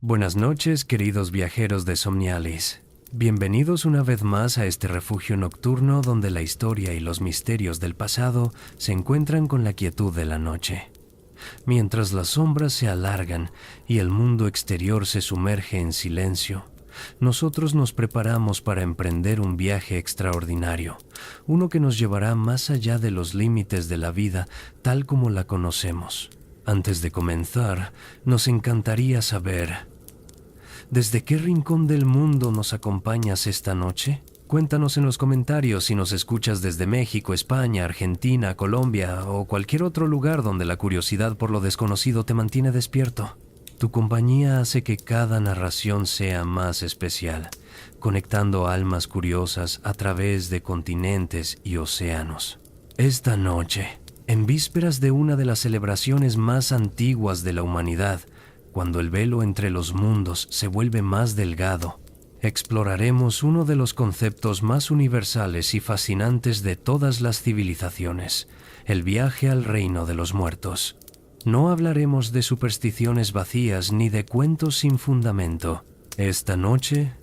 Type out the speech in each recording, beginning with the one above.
Buenas noches, queridos viajeros de Somnialis. Bienvenidos una vez más a este refugio nocturno donde la historia y los misterios del pasado se encuentran con la quietud de la noche. Mientras las sombras se alargan y el mundo exterior se sumerge en silencio, nosotros nos preparamos para emprender un viaje extraordinario, uno que nos llevará más allá de los límites de la vida tal como la conocemos. Antes de comenzar, nos encantaría saber, ¿desde qué rincón del mundo nos acompañas esta noche? Cuéntanos en los comentarios si nos escuchas desde México, España, Argentina, Colombia o cualquier otro lugar donde la curiosidad por lo desconocido te mantiene despierto. Tu compañía hace que cada narración sea más especial, conectando almas curiosas a través de continentes y océanos. Esta noche, en vísperas de una de las celebraciones más antiguas de la humanidad, cuando el velo entre los mundos se vuelve más delgado, exploraremos uno de los conceptos más universales y fascinantes de todas las civilizaciones, el viaje al reino de los muertos. No hablaremos de supersticiones vacías ni de cuentos sin fundamento. Esta noche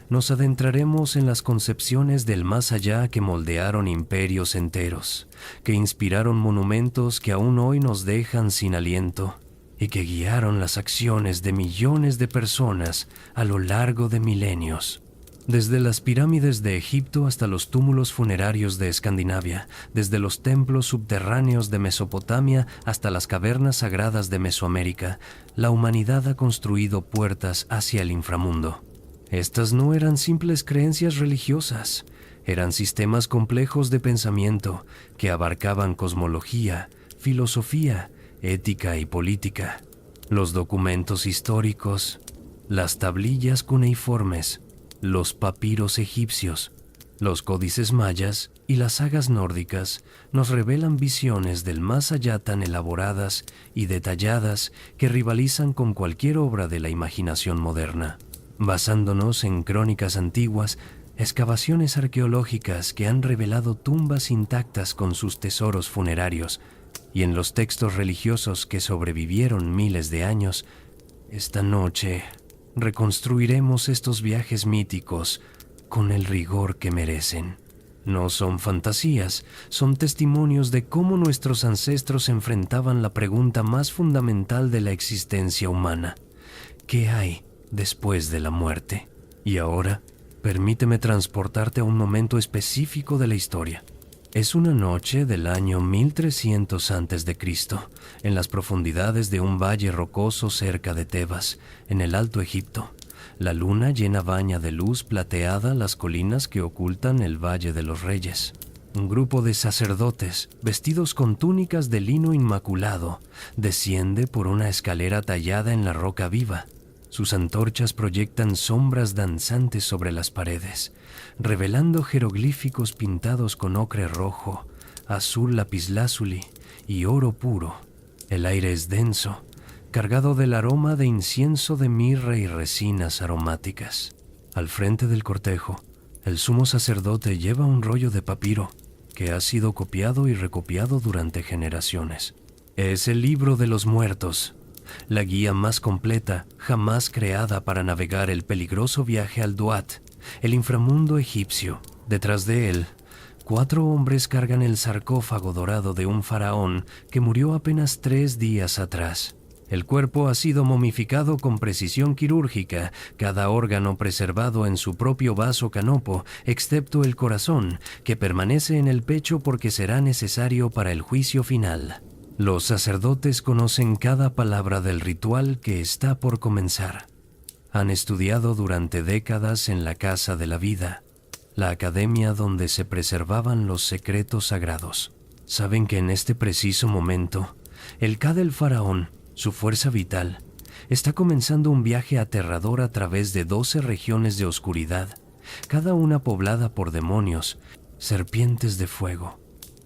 nos adentraremos en las concepciones del más allá que moldearon imperios enteros, que inspiraron monumentos que aún hoy nos dejan sin aliento y que guiaron las acciones de millones de personas a lo largo de milenios. Desde las pirámides de Egipto hasta los túmulos funerarios de Escandinavia, desde los templos subterráneos de Mesopotamia hasta las cavernas sagradas de Mesoamérica, la humanidad ha construido puertas hacia el inframundo. Estas no eran simples creencias religiosas, eran sistemas complejos de pensamiento que abarcaban cosmología, filosofía, ética y política. Los documentos históricos, las tablillas cuneiformes, los papiros egipcios, los códices mayas y las sagas nórdicas nos revelan visiones del más allá tan elaboradas y detalladas que rivalizan con cualquier obra de la imaginación moderna. Basándonos en crónicas antiguas, excavaciones arqueológicas que han revelado tumbas intactas con sus tesoros funerarios y en los textos religiosos que sobrevivieron miles de años, esta noche reconstruiremos estos viajes míticos con el rigor que merecen. No son fantasías, son testimonios de cómo nuestros ancestros enfrentaban la pregunta más fundamental de la existencia humana: ¿qué hay después de la muerte? Y ahora, permíteme transportarte a un momento específico de la historia. Es una noche del año 1300 a.C., en las profundidades de un valle rocoso cerca de Tebas, en el Alto Egipto. La luna llena baña de luz plateada las colinas que ocultan el Valle de los Reyes. Un grupo de sacerdotes, vestidos con túnicas de lino inmaculado, desciende por una escalera tallada en la roca viva. Sus antorchas proyectan sombras danzantes sobre las paredes, revelando jeroglíficos pintados con ocre rojo, azul lapislázuli y oro puro. El aire es denso, cargado del aroma de incienso de mirra y resinas aromáticas. Al frente del cortejo, el sumo sacerdote lleva un rollo de papiro que ha sido copiado y recopiado durante generaciones. Es el libro de los muertos, la guía más completa jamás creada para navegar el peligroso viaje al Duat, el inframundo egipcio. Detrás de él, 4 hombres cargan el sarcófago dorado de un faraón que murió apenas 3 días atrás. El cuerpo ha sido momificado con precisión quirúrgica, cada órgano preservado en su propio vaso canopo, excepto el corazón, que permanece en el pecho porque será necesario para el juicio final. Los sacerdotes conocen cada palabra del ritual que está por comenzar. Han estudiado durante décadas en la Casa de la Vida, la academia donde se preservaban los secretos sagrados. Saben que en este preciso momento, el Ka del faraón, su fuerza vital, está comenzando un viaje aterrador a través de 12 regiones de oscuridad, cada una poblada por demonios, serpientes de fuego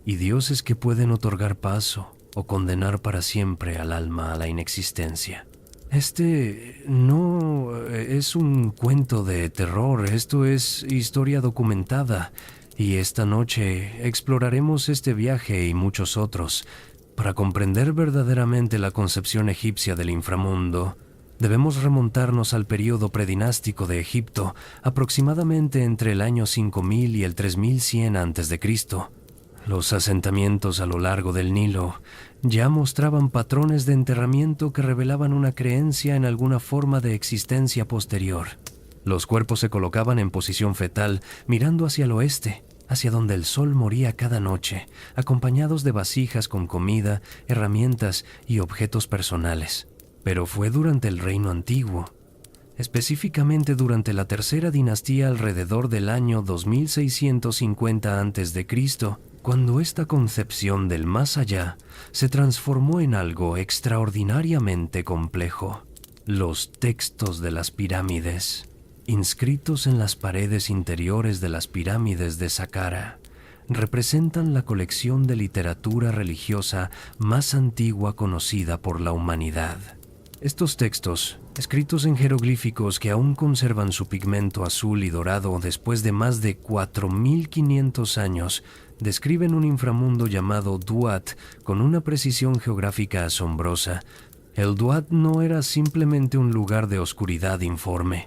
y dioses que pueden otorgar paso o condenar para siempre al alma a la inexistencia. Este no es un cuento de terror, esto es historia documentada, y esta noche exploraremos este viaje y muchos otros para comprender verdaderamente la concepción egipcia del inframundo Debemos remontarnos al período predinástico de Egipto, aproximadamente entre el año 5000 y el 3100 a.C. Los asentamientos a lo largo del Nilo ya mostraban patrones de enterramiento que revelaban una creencia en alguna forma de existencia posterior. Los cuerpos se colocaban en posición fetal, mirando hacia el oeste, hacia donde el sol moría cada noche, acompañados de vasijas con comida, herramientas y objetos personales. Pero fue durante el Reino Antiguo, específicamente durante la tercera dinastía alrededor del año 2650 a.C., cuando esta concepción del más allá se transformó en algo extraordinariamente complejo. Los textos de las pirámides, inscritos en las paredes interiores de las pirámides de Saqqara, representan la colección de literatura religiosa más antigua conocida por la humanidad. Estos textos, escritos en jeroglíficos que aún conservan su pigmento azul y dorado después de más de 4500 años, describen un inframundo llamado Duat con una precisión geográfica asombrosa. El Duat no era simplemente un lugar de oscuridad informe.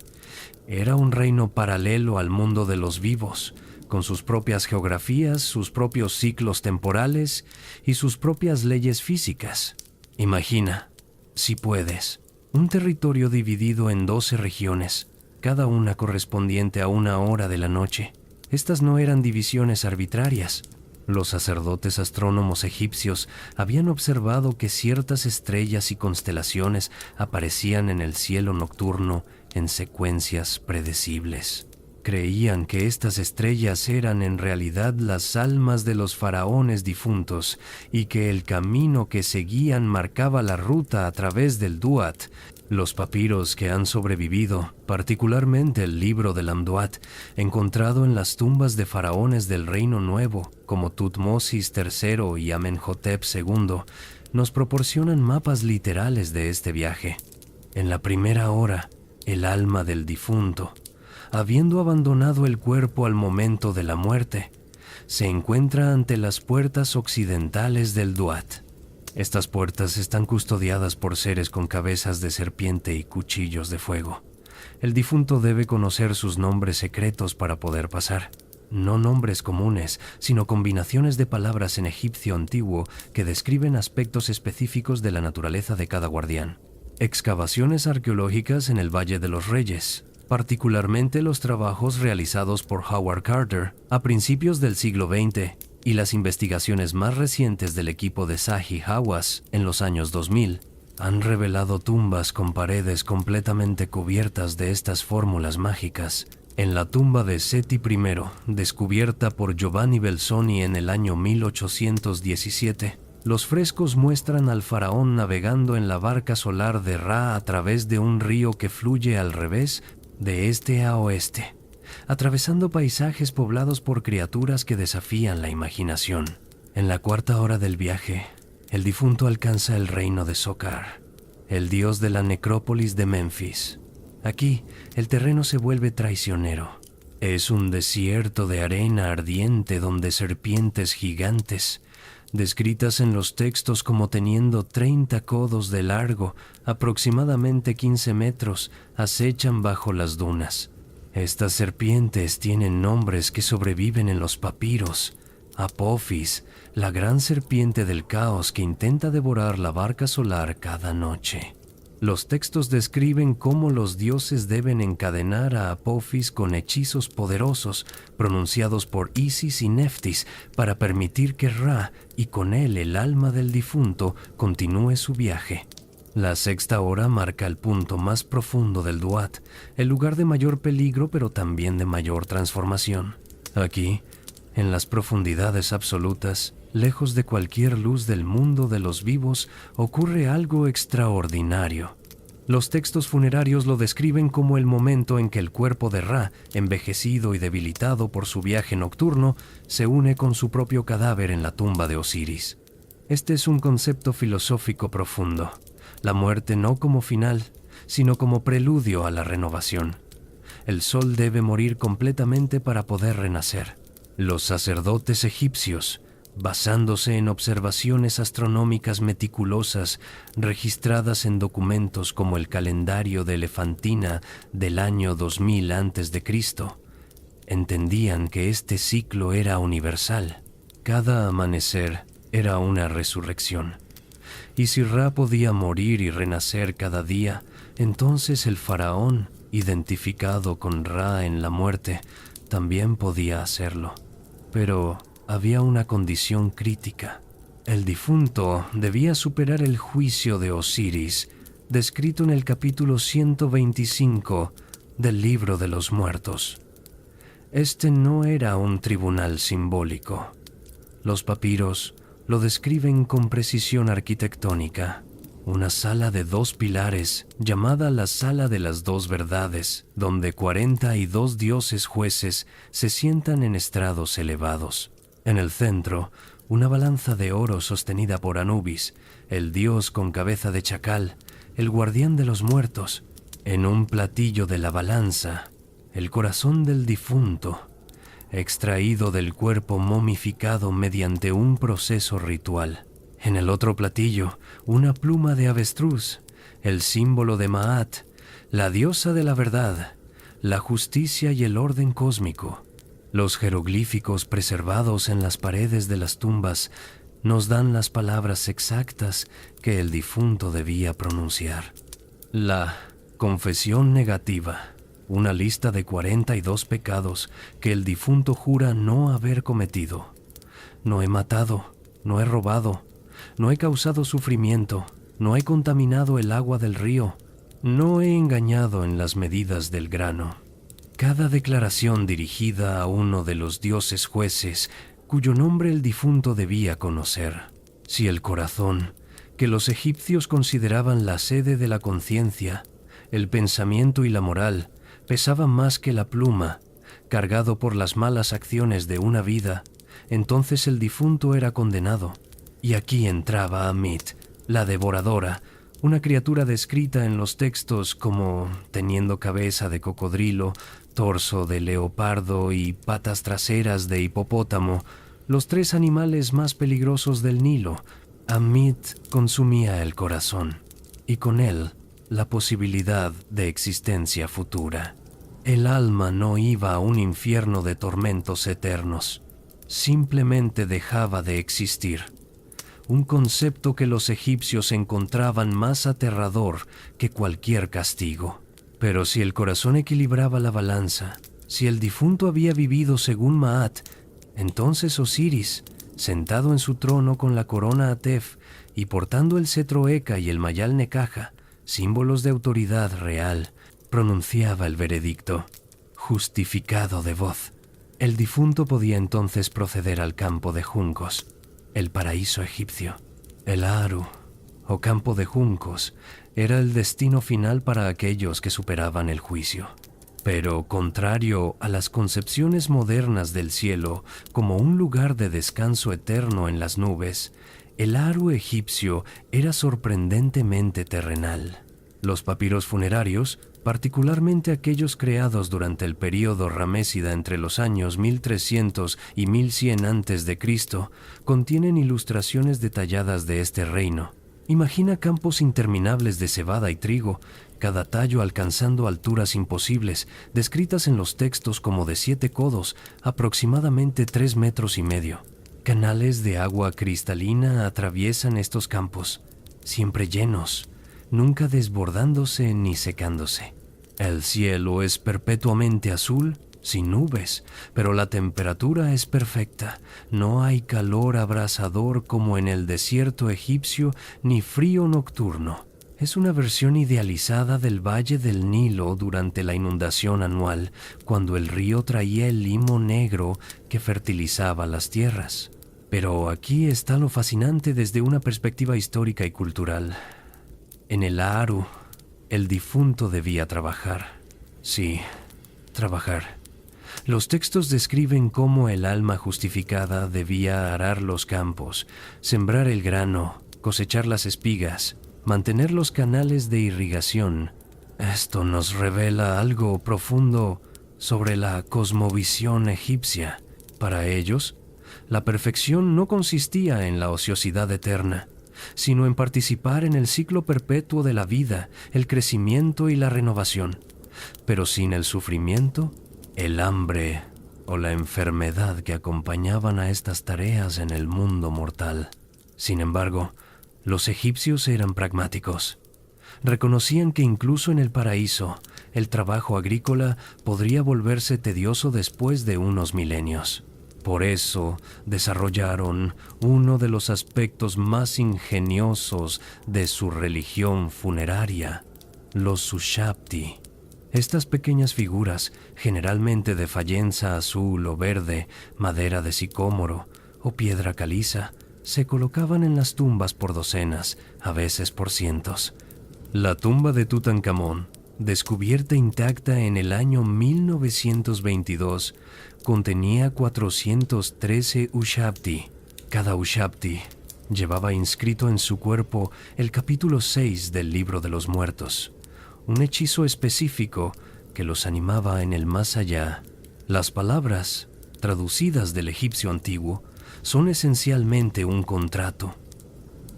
Era un reino paralelo al mundo de los vivos, con sus propias geografías, sus propios ciclos temporales y sus propias leyes físicas. Imagina, si puedes, un territorio dividido en 12 regiones, cada una correspondiente a una hora de la noche. Estas no eran divisiones arbitrarias. Los sacerdotes astrónomos egipcios habían observado que ciertas estrellas y constelaciones aparecían en el cielo nocturno en secuencias predecibles. Creían que estas estrellas eran en realidad las almas de los faraones difuntos y que el camino que seguían marcaba la ruta a través del Duat. Los papiros que han sobrevivido, particularmente el libro del Amduat, encontrado en las tumbas de faraones del Reino Nuevo, como Tutmosis III y Amenhotep II, nos proporcionan mapas literales de este viaje. En la primera hora, el alma del difunto, habiendo abandonado el cuerpo al momento de la muerte, se encuentra ante las puertas occidentales del Duat. Estas puertas están custodiadas por seres con cabezas de serpiente y cuchillos de fuego. El difunto debe conocer sus nombres secretos para poder pasar. No nombres comunes, sino combinaciones de palabras en egipcio antiguo que describen aspectos específicos de la naturaleza de cada guardián. Excavaciones arqueológicas en el Valle de los Reyes, particularmente los trabajos realizados por Howard Carter a principios del siglo XX, y las investigaciones más recientes del equipo de Zahi Hawass en los años 2000 han revelado tumbas con paredes completamente cubiertas de estas fórmulas mágicas. En la tumba de Seti I, descubierta por Giovanni Belzoni en el año 1817, los frescos muestran al faraón navegando en la barca solar de Ra a través de un río que fluye al revés de este a oeste, atravesando paisajes poblados por criaturas que desafían la imaginación. En la cuarta hora del viaje, el difunto alcanza el reino de Sokar, el dios de la necrópolis de Memphis. Aquí, el terreno se vuelve traicionero. Es un desierto de arena ardiente donde serpientes gigantes, descritas en los textos como teniendo 30 codos de largo, aproximadamente 15 metros, acechan bajo las dunas. Estas serpientes tienen nombres que sobreviven en los papiros. Apophis, la gran serpiente del caos que intenta devorar la barca solar cada noche. Los textos describen cómo los dioses deben encadenar a Apophis con hechizos poderosos pronunciados por Isis y Neftis para permitir que Ra, y con él el alma del difunto, continúe su viaje. La sexta hora marca el punto más profundo del Duat, el lugar de mayor peligro pero también de mayor transformación. Aquí, en las profundidades absolutas, lejos de cualquier luz del mundo de los vivos, ocurre algo extraordinario. Los textos funerarios lo describen como el momento en que el cuerpo de Ra, envejecido y debilitado por su viaje nocturno, se une con su propio cadáver en la tumba de Osiris. Este es un concepto filosófico profundo. La muerte no como final, sino como preludio a la renovación. El sol debe morir completamente para poder renacer. Los sacerdotes egipcios basándose en observaciones astronómicas meticulosas registradas en documentos como el calendario de Elefantina del año 2000 a.C., entendían que este ciclo era universal. Cada amanecer era una resurrección. Y si Ra podía morir y renacer cada día, entonces el faraón, identificado con Ra en la muerte, también podía hacerlo. Pero había una condición crítica. El difunto debía superar el juicio de Osiris, descrito en el capítulo 125 del Libro de los Muertos. Este no era un tribunal simbólico. Los papiros lo describen con precisión arquitectónica. Una sala de 2 pilares, llamada la Sala de las Dos Verdades, donde 42 dioses jueces se sientan en estrados elevados. En el centro, una balanza de oro sostenida por Anubis, el dios con cabeza de chacal, el guardián de los muertos. En un platillo de la balanza, el corazón del difunto, extraído del cuerpo momificado mediante un proceso ritual. En el otro platillo, una pluma de avestruz, el símbolo de Maat, la diosa de la verdad, la justicia y el orden cósmico. Los jeroglíficos preservados en las paredes de las tumbas nos dan las palabras exactas que el difunto debía pronunciar. La confesión negativa, una lista de 42 pecados que el difunto jura no haber cometido. No he matado, no he robado, no he causado sufrimiento, no he contaminado el agua del río, no he engañado en las medidas del grano. Cada declaración dirigida a uno de los dioses jueces, cuyo nombre el difunto debía conocer. Si el corazón, que los egipcios consideraban la sede de la conciencia, el pensamiento y la moral, pesaba más que la pluma, cargado por las malas acciones de una vida, entonces el difunto era condenado. Y aquí entraba Amit, la devoradora, una criatura descrita en los textos como teniendo cabeza de cocodrilo, torso de leopardo y patas traseras de hipopótamo, los 3 animales más peligrosos del Nilo. Amit consumía el corazón, y con él la posibilidad de existencia futura. El alma no iba a un infierno de tormentos eternos, simplemente dejaba de existir. Un concepto que los egipcios encontraban más aterrador que cualquier castigo. Pero si el corazón equilibraba la balanza, si el difunto había vivido según Maat, entonces Osiris, sentado en su trono con la corona Atef y portando el cetro Eka y el mayal Necaja, símbolos de autoridad real, pronunciaba el veredicto, justificado de voz. El difunto podía entonces proceder al campo de juncos, el paraíso egipcio. El Aru, o campo de juncos, era el destino final para aquellos que superaban el juicio. Pero, contrario a las concepciones modernas del cielo como un lugar de descanso eterno en las nubes, el Aru egipcio era sorprendentemente terrenal. Los papiros funerarios, particularmente aquellos creados durante el período ramésida entre los años 1300 y 1100 a.C., contienen ilustraciones detalladas de este reino. Imagina campos interminables de cebada y trigo, cada tallo alcanzando alturas imposibles, descritas en los textos como de 7 codos, aproximadamente 3,5 metros. Canales de agua cristalina atraviesan estos campos, siempre llenos, nunca desbordándose ni secándose. El cielo es perpetuamente azul, sin nubes, pero la temperatura es perfecta. No hay calor abrasador como en el desierto egipcio, ni frío nocturno. Es una versión idealizada del Valle del Nilo durante la inundación anual, cuando el río traía el limo negro que fertilizaba las tierras. Pero aquí está lo fascinante desde una perspectiva histórica y cultural. En el Aru, el difunto debía trabajar. Sí, trabajar. Los textos describen cómo el alma justificada debía arar los campos, sembrar el grano, cosechar las espigas, mantener los canales de irrigación. Esto nos revela algo profundo sobre la cosmovisión egipcia. Para ellos, La perfección no consistía en la ociosidad eterna, sino en participar en el ciclo perpetuo de la vida, el crecimiento y la renovación. Pero sin el sufrimiento, el hambre o la enfermedad que acompañaban a estas tareas en el mundo mortal. Sin embargo, los egipcios eran pragmáticos. Reconocían que incluso en el paraíso, el trabajo agrícola podría volverse tedioso después de unos milenios. Por eso desarrollaron uno de los aspectos más ingeniosos de su religión funeraria, los Ushabti. Estas pequeñas figuras, generalmente de fayenza azul o verde, madera de sicómoro o piedra caliza, se colocaban en las tumbas por docenas, a veces por cientos. La tumba de Tutankamón, descubierta intacta en el año 1922, contenía 413 Ushabti. Cada Ushabti llevaba inscrito en su cuerpo el capítulo 6 del Libro de los Muertos, un hechizo específico que los animaba en el más allá. Las palabras, traducidas del egipcio antiguo, son esencialmente un contrato.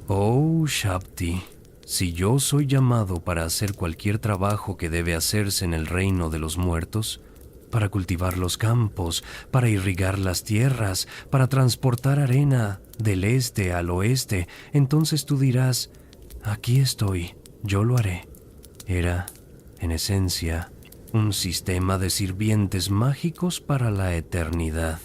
Oh Ushabti, si yo soy llamado para hacer cualquier trabajo que debe hacerse en el reino de los muertos, para cultivar los campos, para irrigar las tierras, para transportar arena del este al oeste, entonces tú dirás, aquí estoy, yo lo haré. Era, en esencia, un sistema de sirvientes mágicos para la eternidad.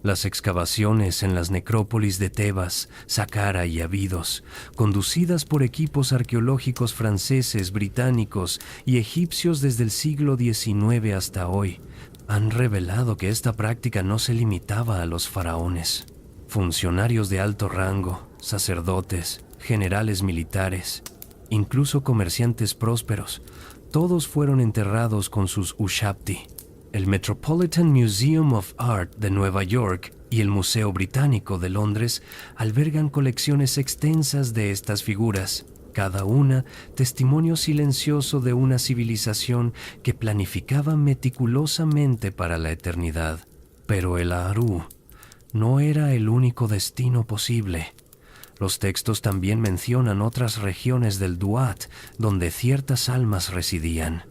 Las excavaciones en las necrópolis de Tebas, Saqqara y Abidos, conducidas por equipos arqueológicos franceses, británicos y egipcios desde el siglo XIX hasta hoy, han revelado que esta práctica no se limitaba a los faraones. Funcionarios de alto rango, sacerdotes, generales militares, incluso comerciantes prósperos, todos fueron enterrados con sus Ushabti. El Metropolitan Museum of Art de Nueva York y el Museo Británico de Londres albergan colecciones extensas de estas figuras, cada una testimonio silencioso de una civilización que planificaba meticulosamente para la eternidad. Pero el Aaru no era el único destino posible. Los textos también mencionan otras regiones del Duat donde ciertas almas residían.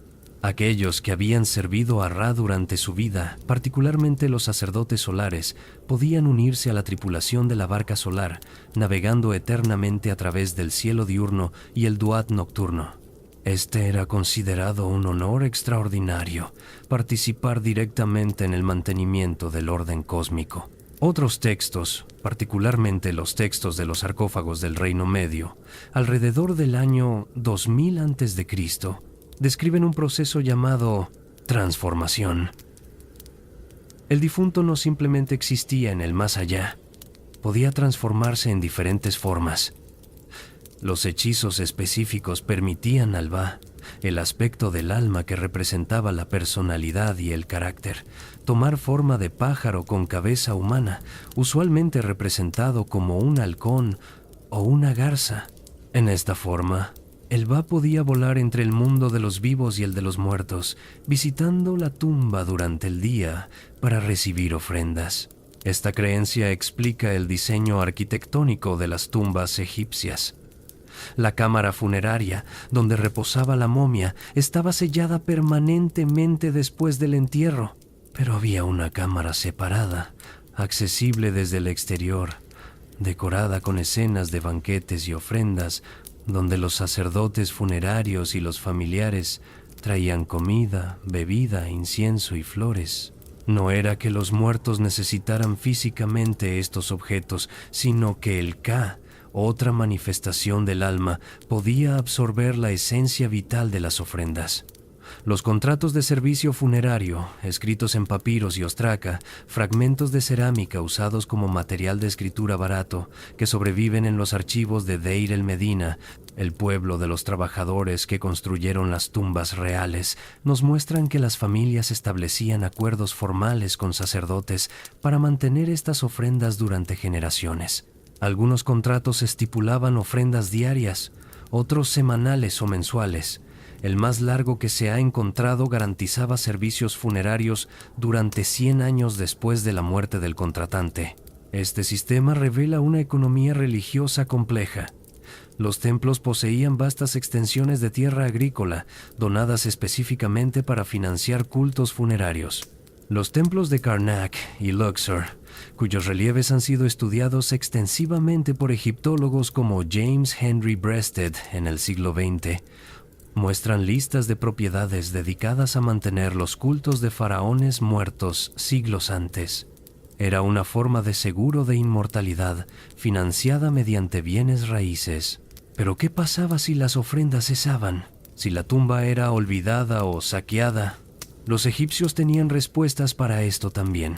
Aquellos que habían servido a Ra durante su vida, particularmente los sacerdotes solares, podían unirse a la tripulación de la barca solar, navegando eternamente a través del cielo diurno y el Duat nocturno. Este era considerado un honor extraordinario, participar directamente en el mantenimiento del orden cósmico. Otros textos, particularmente los textos de los sarcófagos del Reino Medio, alrededor del año 2000 a.C., describen un proceso llamado transformación. El difunto no simplemente existía en el más allá, podía transformarse en diferentes formas. Los hechizos específicos permitían al Ba, el aspecto del alma que representaba la personalidad y el carácter, tomar forma de pájaro con cabeza humana, usualmente representado como un halcón o una garza. En esta forma, el Ba podía volar entre el mundo de los vivos y el de los muertos, visitando la tumba durante el día para recibir ofrendas. Esta creencia explica el diseño arquitectónico de las tumbas egipcias. La cámara funeraria, donde reposaba la momia, estaba sellada permanentemente después del entierro, pero había una cámara separada, accesible desde el exterior, decorada con escenas de banquetes y ofrendas, donde los sacerdotes funerarios y los familiares traían comida, bebida, incienso y flores. No era que los muertos necesitaran físicamente estos objetos, sino que el Ka, otra manifestación del alma, podía absorber la esencia vital de las ofrendas. Los contratos de servicio funerario, escritos en papiros y ostraca, fragmentos de cerámica usados como material de escritura barato, que sobreviven en los archivos de Deir el-Medina, el pueblo de los trabajadores que construyeron las tumbas reales, nos muestran que las familias establecían acuerdos formales con sacerdotes para mantener estas ofrendas durante generaciones. Algunos contratos estipulaban ofrendas diarias, otros semanales o mensuales. El más largo que se ha encontrado garantizaba servicios funerarios durante 100 años después de la muerte del contratante. Este sistema revela una economía religiosa compleja. Los templos poseían vastas extensiones de tierra agrícola, donadas específicamente para financiar cultos funerarios. Los templos de Karnak y Luxor, cuyos relieves han sido estudiados extensivamente por egiptólogos como James Henry Breasted en el siglo XX, muestran listas de propiedades dedicadas a mantener los cultos de faraones muertos siglos antes. Era una forma de seguro de inmortalidad financiada mediante bienes raíces. Pero ¿qué pasaba si las ofrendas cesaban? Si la tumba era olvidada o saqueada. Los egipcios tenían respuestas para esto también.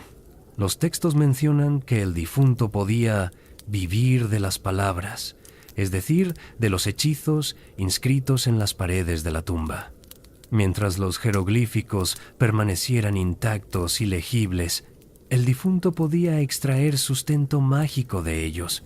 Los textos mencionan que el difunto podía vivir de las palabras, es decir, de los hechizos inscritos en las paredes de la tumba. Mientras los jeroglíficos permanecieran intactos y legibles, el difunto podía extraer sustento mágico de ellos.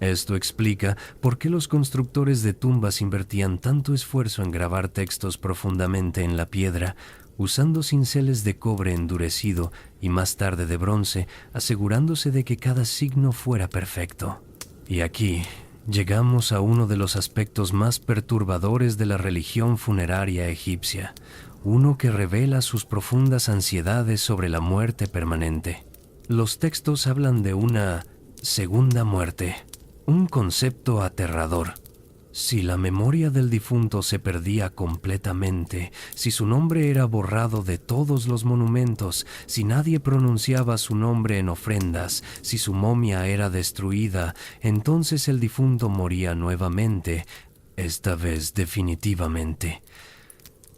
Esto explica por qué los constructores de tumbas invertían tanto esfuerzo en grabar textos profundamente en la piedra, usando cinceles de cobre endurecido y más tarde de bronce, asegurándose de que cada signo fuera perfecto. Y aquí llegamos a uno de los aspectos más perturbadores de la religión funeraria egipcia, uno que revela sus profundas ansiedades sobre la muerte permanente. Los textos hablan de una segunda muerte, un concepto aterrador. Si la memoria del difunto se perdía completamente, si su nombre era borrado de todos los monumentos, si nadie pronunciaba su nombre en ofrendas, si su momia era destruida, entonces el difunto moría nuevamente, esta vez definitivamente.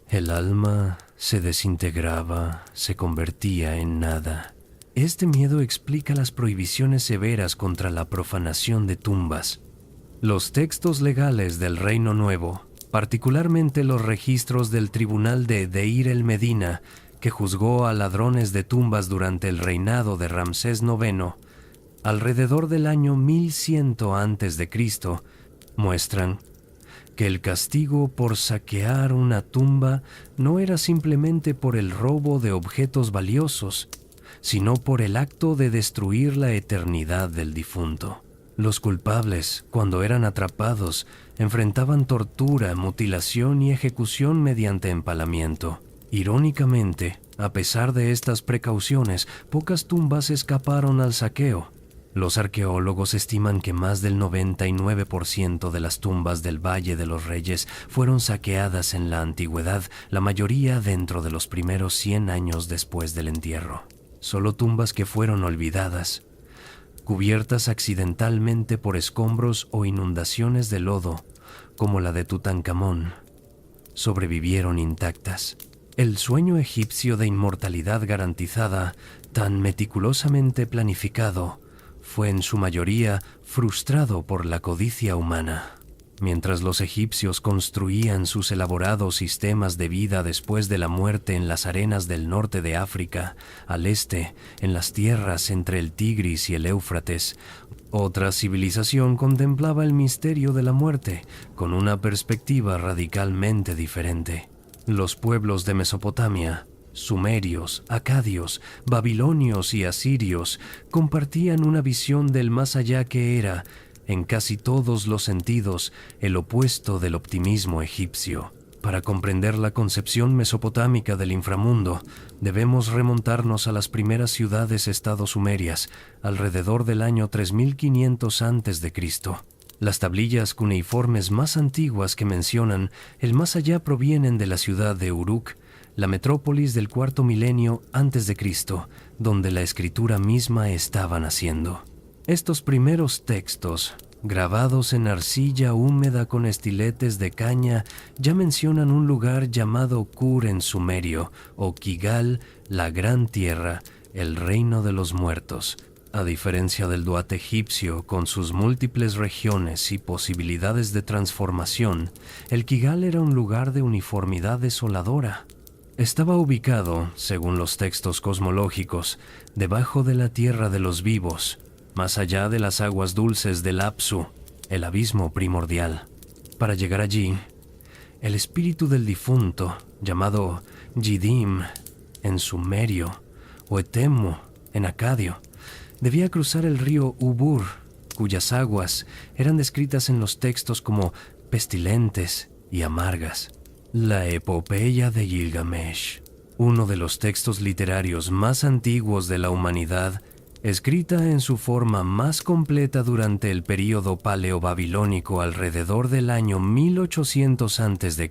El alma se desintegraba, se convertía en nada. Este miedo explica las prohibiciones severas contra la profanación de tumbas. Los textos legales del Reino Nuevo, particularmente los registros del tribunal de Deir el-Medina, que juzgó a ladrones de tumbas durante el reinado de Ramsés IX, alrededor del año 1100 a.C., muestran que el castigo por saquear una tumba no era simplemente por el robo de objetos valiosos, sino por el acto de destruir la eternidad del difunto. Los culpables, cuando eran atrapados, enfrentaban tortura, mutilación y ejecución mediante empalamiento. Irónicamente, a pesar de estas precauciones, pocas tumbas escaparon al saqueo. Los arqueólogos estiman que más del 99% de las tumbas del Valle de los Reyes fueron saqueadas en la antigüedad, la mayoría dentro de los primeros 100 años después del entierro. Solo tumbas que fueron olvidadas, cubiertas accidentalmente por escombros o inundaciones de lodo, como la de Tutankamón, sobrevivieron intactas. El sueño egipcio de inmortalidad garantizada, tan meticulosamente planificado, fue en su mayoría frustrado por la codicia humana. Mientras los egipcios construían sus elaborados sistemas de vida después de la muerte en las arenas del norte de África, al este, en las tierras entre el Tigris y el Éufrates, otra civilización contemplaba el misterio de la muerte con una perspectiva radicalmente diferente. Los pueblos de Mesopotamia, sumerios, acadios, babilonios y asirios compartían una visión del más allá que era, en casi todos los sentidos, el opuesto del optimismo egipcio. Para comprender la concepción mesopotámica del inframundo, debemos remontarnos a las primeras ciudades-estado sumerias, alrededor del año 3500 a.C. Las tablillas cuneiformes más antiguas que mencionan el más allá provienen de la ciudad de Uruk, la metrópolis del cuarto milenio antes de Cristo, donde la escritura misma estaba naciendo. Estos primeros textos, grabados en arcilla húmeda con estiletes de caña, ya mencionan un lugar llamado Kur en sumerio, o Kigal, la Gran Tierra, el reino de los muertos. A diferencia del Duat egipcio, con sus múltiples regiones y posibilidades de transformación, el Kigal era un lugar de uniformidad desoladora. Estaba ubicado, según los textos cosmológicos, debajo de la tierra de los vivos, más allá de las aguas dulces del Apsu, el abismo primordial. Para llegar allí, el espíritu del difunto, llamado Yidim en sumerio o Etemu en acadio, Debía cruzar el río Ubur, cuyas aguas eran descritas en los textos como pestilentes y amargas. La epopeya de Gilgamesh, uno de los textos literarios más antiguos de la humanidad, escrita en su forma más completa durante el período paleobabilónico alrededor del año 1800 a.C.,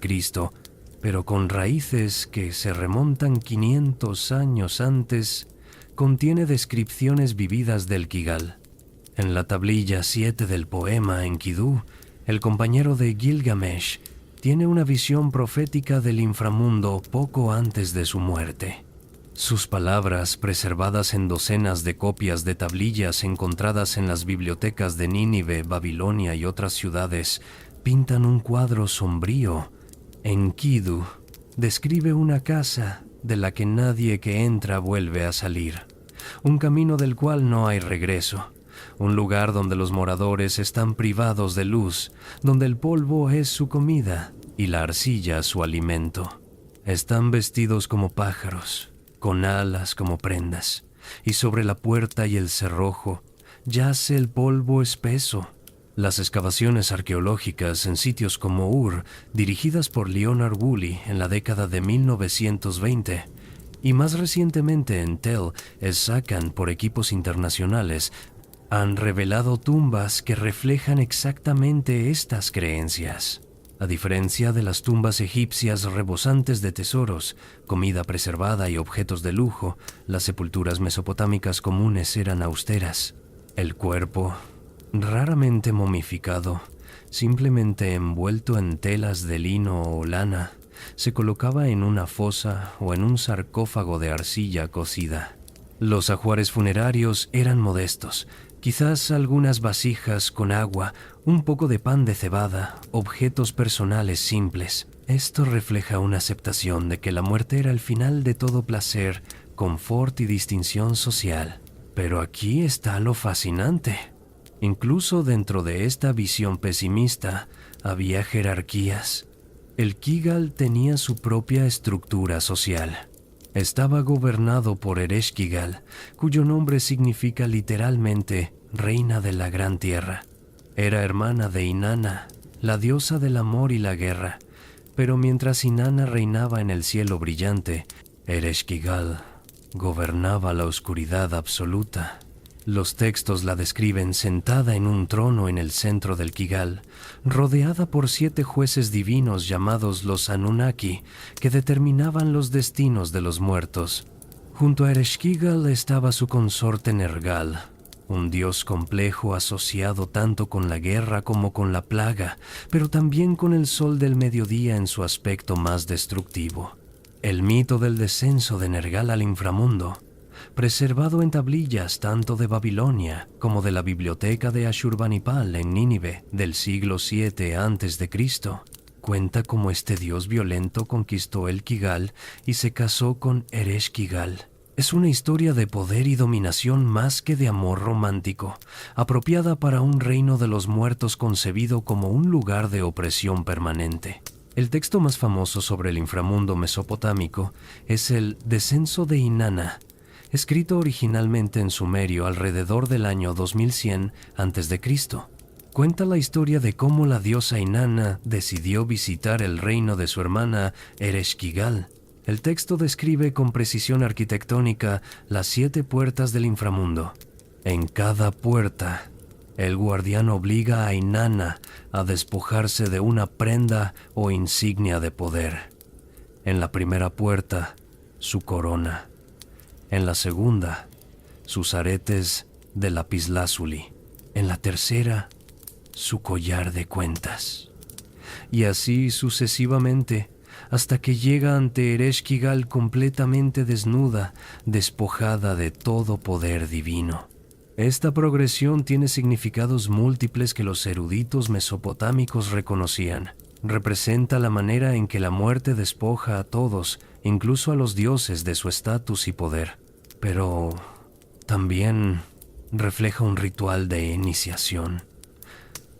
pero con raíces que se remontan 500 años antes, contiene descripciones vividas del Kigal. En la tablilla 7 del poema Enkidu, el compañero de Gilgamesh tiene una visión profética del inframundo poco antes de su muerte. Sus palabras, preservadas en docenas de copias de tablillas encontradas en las bibliotecas de Nínive, Babilonia y otras ciudades, pintan un cuadro sombrío. Enkidu describe una casa de la que nadie que entra vuelve a salir, un camino del cual no hay regreso, un lugar donde los moradores están privados de luz, donde el polvo es su comida y la arcilla su alimento. Están vestidos como pájaros, con alas como prendas, y sobre la puerta y el cerrojo yace el polvo espeso. Las excavaciones arqueológicas en sitios como Ur, dirigidas por Leonard Woolley en la década de 1920, y más recientemente en Tel es-Sakan por equipos internacionales, han revelado tumbas que reflejan exactamente estas creencias. A diferencia de las tumbas egipcias rebosantes de tesoros, comida preservada y objetos de lujo, las sepulturas mesopotámicas comunes eran austeras. El cuerpo, raramente momificado, simplemente envuelto en telas de lino o lana, se colocaba en una fosa o en un sarcófago de arcilla cocida. Los ajuares funerarios eran modestos, quizás algunas vasijas con agua, un poco de pan de cebada, objetos personales simples. Esto refleja una aceptación de que la muerte era el final de todo placer, confort y distinción social. Pero aquí está lo fascinante. Incluso dentro de esta visión pesimista había jerarquías. El Kigal tenía su propia estructura social. Estaba gobernado por Ereshkigal, cuyo nombre significa literalmente Reina de la Gran Tierra. Era hermana de Inanna, la diosa del amor y la guerra, pero mientras Inanna reinaba en el cielo brillante, Ereshkigal gobernaba la oscuridad absoluta. Los textos la describen sentada en un trono en el centro del Kigal, rodeada por 7 jueces divinos llamados los Anunnaki, que determinaban los destinos de los muertos. Junto a Ereshkigal estaba su consorte Nergal, un dios complejo asociado tanto con la guerra como con la plaga, pero también con el sol del mediodía en su aspecto más destructivo. El mito del descenso de Nergal al inframundo, preservado en tablillas tanto de Babilonia como de la biblioteca de Ashurbanipal en Nínive del siglo VII a.C., cuenta cómo este dios violento conquistó el Kigal y se casó con Ereshkigal. Es una historia de poder y dominación más que de amor romántico, apropiada para un reino de los muertos concebido como un lugar de opresión permanente. El texto más famoso sobre el inframundo mesopotámico es el Descenso de Inanna, escrito originalmente en sumerio alrededor del año 2100 a.C. Cuenta la historia de cómo la diosa Inanna decidió visitar el reino de su hermana Ereshkigal. El texto describe con precisión arquitectónica las 7 puertas del inframundo. En cada puerta, el guardián obliga a Inanna a despojarse de una prenda o insignia de poder. En la primera puerta, su corona. En la segunda, sus aretes de lapislázuli. En la tercera, su collar de cuentas. Y así sucesivamente, hasta que llega ante Ereshkigal completamente desnuda, despojada de todo poder divino. Esta progresión tiene significados múltiples que los eruditos mesopotámicos reconocían. Representa la manera en que la muerte despoja a todos, incluso a los dioses, de su estatus y poder. Pero también refleja un ritual de iniciación.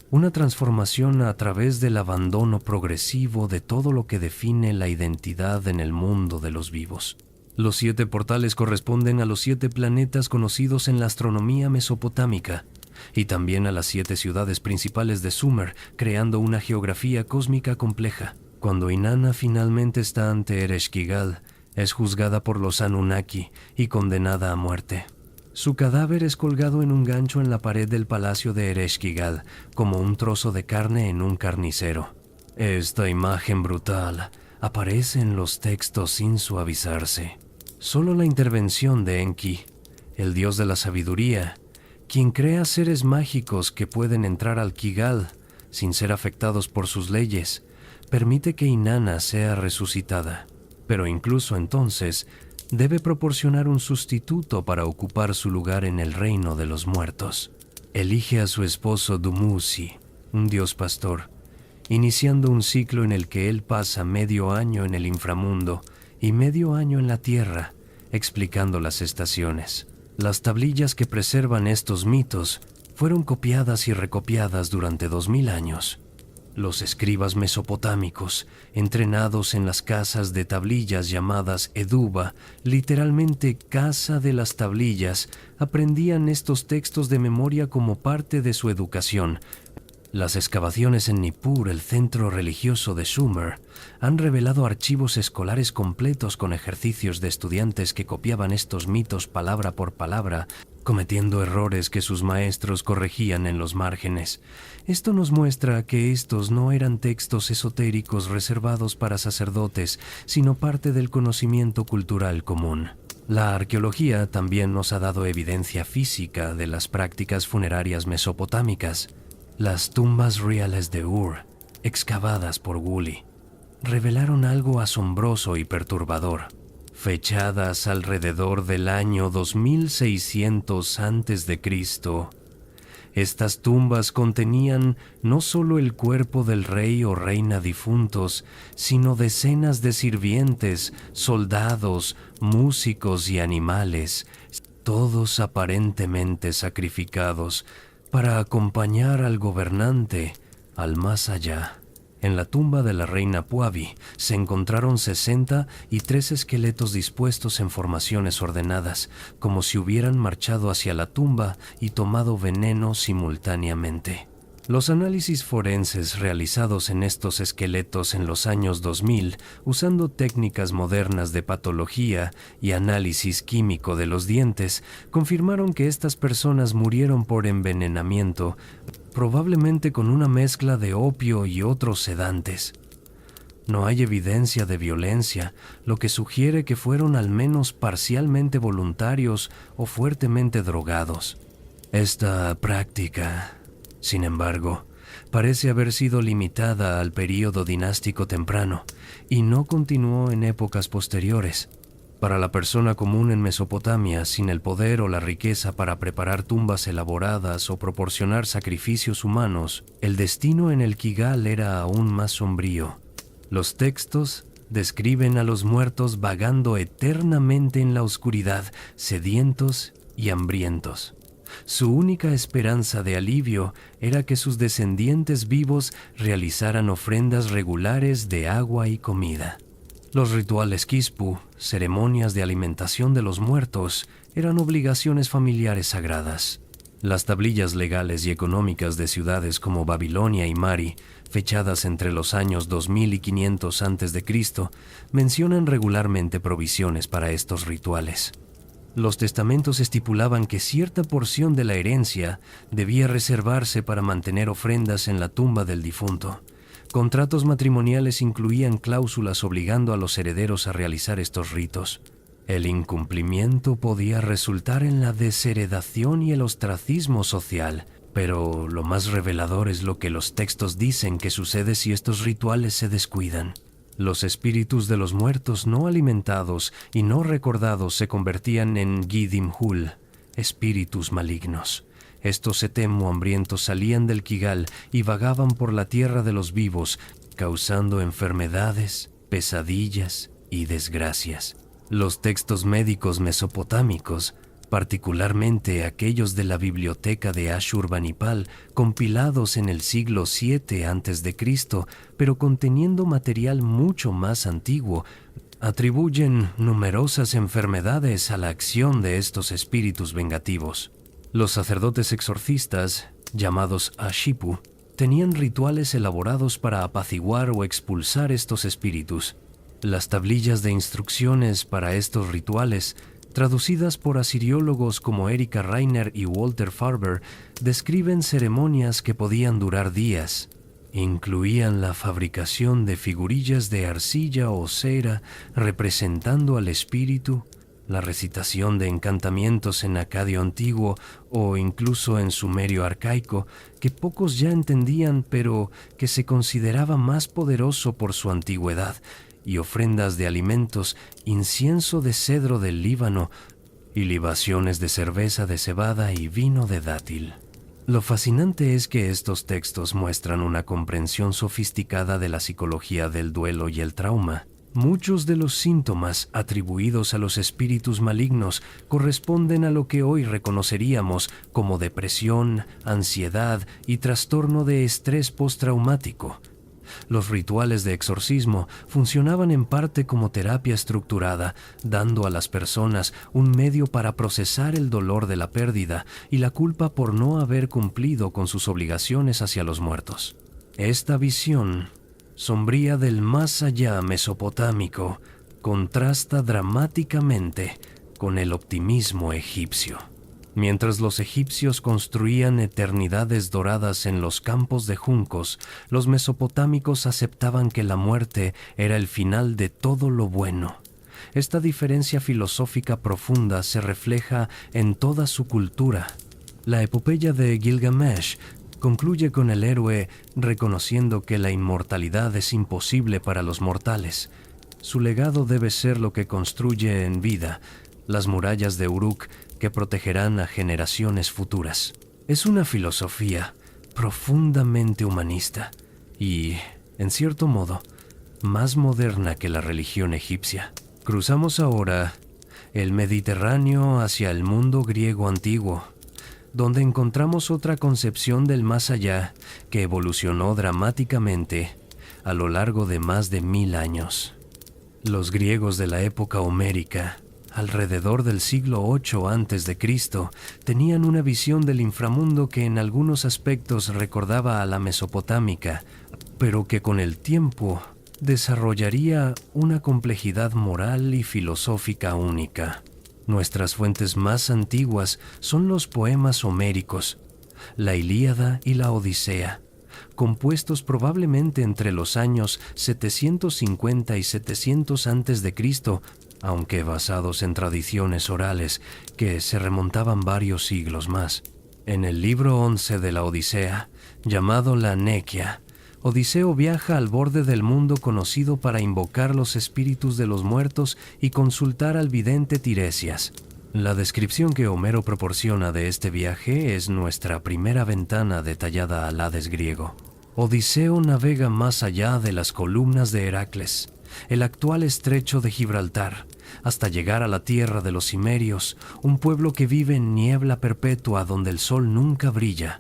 Una transformación a través del abandono progresivo de todo lo que define la identidad en el mundo de los vivos. Los 7 portales corresponden a los 7 planetas conocidos en la astronomía mesopotámica y también a las 7 ciudades principales de Sumer, creando una geografía cósmica compleja. Cuando Inanna finalmente está ante Ereshkigal, es juzgada por los Anunnaki y condenada a muerte. Su cadáver es colgado en un gancho en la pared del palacio de Ereshkigal, como un trozo de carne en un carnicero. Esta imagen brutal aparece en los textos sin suavizarse. Solo la intervención de Enki, el dios de la sabiduría, quien crea seres mágicos que pueden entrar al Kigal sin ser afectados por sus leyes, permite que Inanna sea resucitada. Pero incluso entonces, debe proporcionar un sustituto para ocupar su lugar en el reino de los muertos. Elige a su esposo Dumuzi, un dios pastor, iniciando un ciclo en el que él pasa medio año en el inframundo y medio año en la tierra, explicando las estaciones. Las tablillas que preservan estos mitos fueron copiadas y recopiadas durante 2000 años. Los escribas mesopotámicos, entrenados en las casas de tablillas llamadas Eduba, literalmente casa de las tablillas, aprendían estos textos de memoria como parte de su educación. Las excavaciones en Nippur, el centro religioso de Sumer, han revelado archivos escolares completos con ejercicios de estudiantes que copiaban estos mitos palabra por palabra, cometiendo errores que sus maestros corregían en los márgenes. Esto nos muestra que estos no eran textos esotéricos reservados para sacerdotes, sino parte del conocimiento cultural común. La arqueología también nos ha dado evidencia física de las prácticas funerarias mesopotámicas. Las tumbas reales de Ur, excavadas por Woolley, revelaron algo asombroso y perturbador. Fechadas alrededor del año 2600 a.C., estas tumbas contenían no solo el cuerpo del rey o reina difuntos, sino decenas de sirvientes, soldados, músicos y animales, todos aparentemente sacrificados para acompañar al gobernante al más allá. En la tumba de la reina Puavi se encontraron 63 esqueletos dispuestos en formaciones ordenadas, como si hubieran marchado hacia la tumba y tomado veneno simultáneamente. Los análisis forenses realizados en estos esqueletos en los años 2000, usando técnicas modernas de patología y análisis químico de los dientes, confirmaron que estas personas murieron por envenenamiento, probablemente con una mezcla de opio y otros sedantes. No hay evidencia de violencia, lo que sugiere que fueron al menos parcialmente voluntarios o fuertemente drogados. Esta práctica, sin embargo, parece haber sido limitada al período dinástico temprano y no continuó en épocas posteriores. Para la persona común en Mesopotamia, sin el poder o la riqueza para preparar tumbas elaboradas o proporcionar sacrificios humanos, el destino en el Kigal era aún más sombrío. Los textos describen a los muertos vagando eternamente en la oscuridad, sedientos y hambrientos. Su única esperanza de alivio era que sus descendientes vivos realizaran ofrendas regulares de agua y comida. Los rituales Kispu, ceremonias de alimentación de los muertos, eran obligaciones familiares sagradas. Las tablillas legales y económicas de ciudades como Babilonia y Mari, fechadas entre los años 2000 y 500 a.C., mencionan regularmente provisiones para estos rituales. Los testamentos estipulaban que cierta porción de la herencia debía reservarse para mantener ofrendas en la tumba del difunto. Contratos matrimoniales incluían cláusulas obligando a los herederos a realizar estos ritos. El incumplimiento podía resultar en la desheredación y el ostracismo social, pero lo más revelador es lo que los textos dicen que sucede si estos rituales se descuidan. Los espíritus de los muertos no alimentados y no recordados se convertían en Gidimhul, espíritus malignos. Estos Setemu hambrientos salían del Kigal y vagaban por la tierra de los vivos, causando enfermedades, pesadillas y desgracias. Los textos médicos mesopotámicos, particularmente aquellos de la biblioteca de Ashurbanipal, compilados en el siglo VII a.C., pero conteniendo material mucho más antiguo, Atribuyen numerosas enfermedades a la acción de estos espíritus vengativos. Los sacerdotes exorcistas, llamados Ashipu, tenían rituales elaborados para apaciguar o expulsar estos espíritus. Las tablillas de instrucciones para estos rituales, traducidas por asiriólogos como Erika Reiner y Walter Farber, describen ceremonias que podían durar días. Incluían la fabricación de figurillas de arcilla o cera representando al espíritu, la recitación de encantamientos en acadio antiguo o incluso en sumerio arcaico, que pocos ya entendían pero que se consideraba más poderoso por su antigüedad, y ofrendas de alimentos, incienso de cedro del Líbano y libaciones de cerveza de cebada y vino de dátil. Lo fascinante es que estos textos muestran una comprensión sofisticada de la psicología del duelo y el trauma. Muchos de los síntomas atribuidos a los espíritus malignos corresponden a lo que hoy reconoceríamos como depresión, ansiedad y trastorno de estrés postraumático. Los rituales de exorcismo funcionaban en parte como terapia estructurada, dando a las personas un medio para procesar el dolor de la pérdida y la culpa por no haber cumplido con sus obligaciones hacia los muertos. Esta visión sombría del más allá mesopotámico contrasta dramáticamente con el optimismo egipcio. Mientras los egipcios construían eternidades doradas en los campos de juncos, los mesopotámicos aceptaban que la muerte era el final de todo lo bueno. Esta diferencia filosófica profunda se refleja en toda su cultura. La epopeya de Gilgamesh concluye con el héroe reconociendo que la inmortalidad es imposible para los mortales. Su legado debe ser lo que construye en vida, las murallas de Uruk que protegerán a generaciones futuras. Es una filosofía profundamente humanista y, en cierto modo, más moderna que la religión egipcia. Cruzamos ahora el Mediterráneo hacia el mundo griego antiguo, donde encontramos otra concepción del más allá que evolucionó dramáticamente a lo largo de más de 1000 años. Los griegos de la época homérica, alrededor del siglo VIII a.C., tenían una visión del inframundo que en algunos aspectos recordaba a la mesopotámica, pero que con el tiempo desarrollaría una complejidad moral y filosófica única. Nuestras fuentes más antiguas son los poemas homéricos, la Ilíada y la Odisea, compuestos probablemente entre los años 750 y 700 a.C., aunque basados en tradiciones orales que se remontaban varios siglos más. En el libro 11 de la Odisea, llamado la Nequia, Odiseo viaja al borde del mundo conocido para invocar los espíritus de los muertos y consultar al vidente Tiresias. La descripción que Homero proporciona de este viaje es nuestra primera ventana detallada al Hades griego. Odiseo navega más allá de las columnas de Heracles, el actual estrecho de Gibraltar, hasta llegar a la tierra de los cimerios, un pueblo que vive en niebla perpetua donde el sol nunca brilla.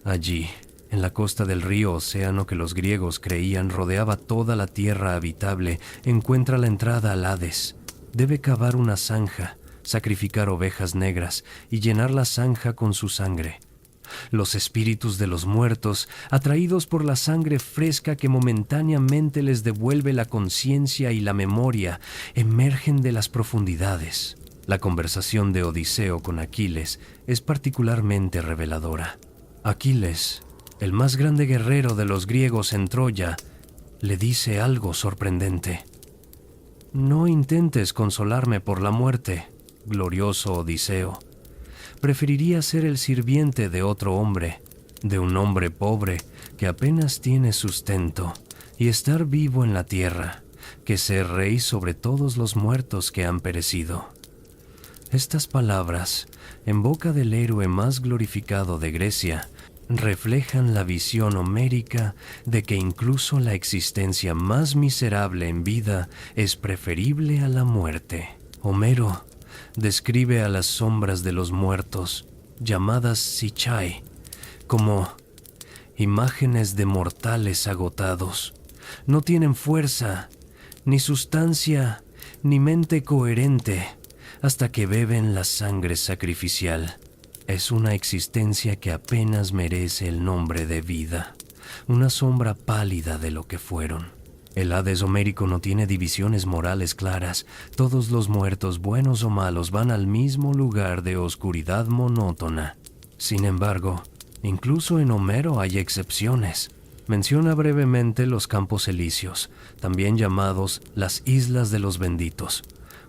Allí, en la costa del río Océano que los griegos creían rodeaba toda la tierra habitable, encuentra la entrada al Hades. Debe cavar una zanja, sacrificar ovejas negras y llenar la zanja con su sangre. Los espíritus de los muertos, atraídos por la sangre fresca que momentáneamente les devuelve la conciencia y la memoria, emergen de las profundidades. La conversación de Odiseo con Aquiles es particularmente reveladora. Aquiles, el más grande guerrero de los griegos en Troya, le dice algo sorprendente. «No intentes consolarme por la muerte, glorioso Odiseo. Preferiría ser el sirviente de otro hombre, de un hombre pobre que apenas tiene sustento, y estar vivo en la tierra, que ser rey sobre todos los muertos que han perecido». Estas palabras, en boca del héroe más glorificado de Grecia, reflejan la visión homérica de que incluso la existencia más miserable en vida es preferible a la muerte. Homero describe a las sombras de los muertos, llamadas Psychai, como imágenes de mortales agotados. No tienen fuerza, ni sustancia, ni mente coherente, hasta que beben la sangre sacrificial. Es una existencia que apenas merece el nombre de vida, una sombra pálida de lo que fueron. El Hades homérico no tiene divisiones morales claras. Todos los muertos, buenos o malos, van al mismo lugar de oscuridad monótona. Sin embargo, incluso en Homero hay excepciones. Menciona brevemente los Campos Elíseos, también llamados las Islas de los Benditos,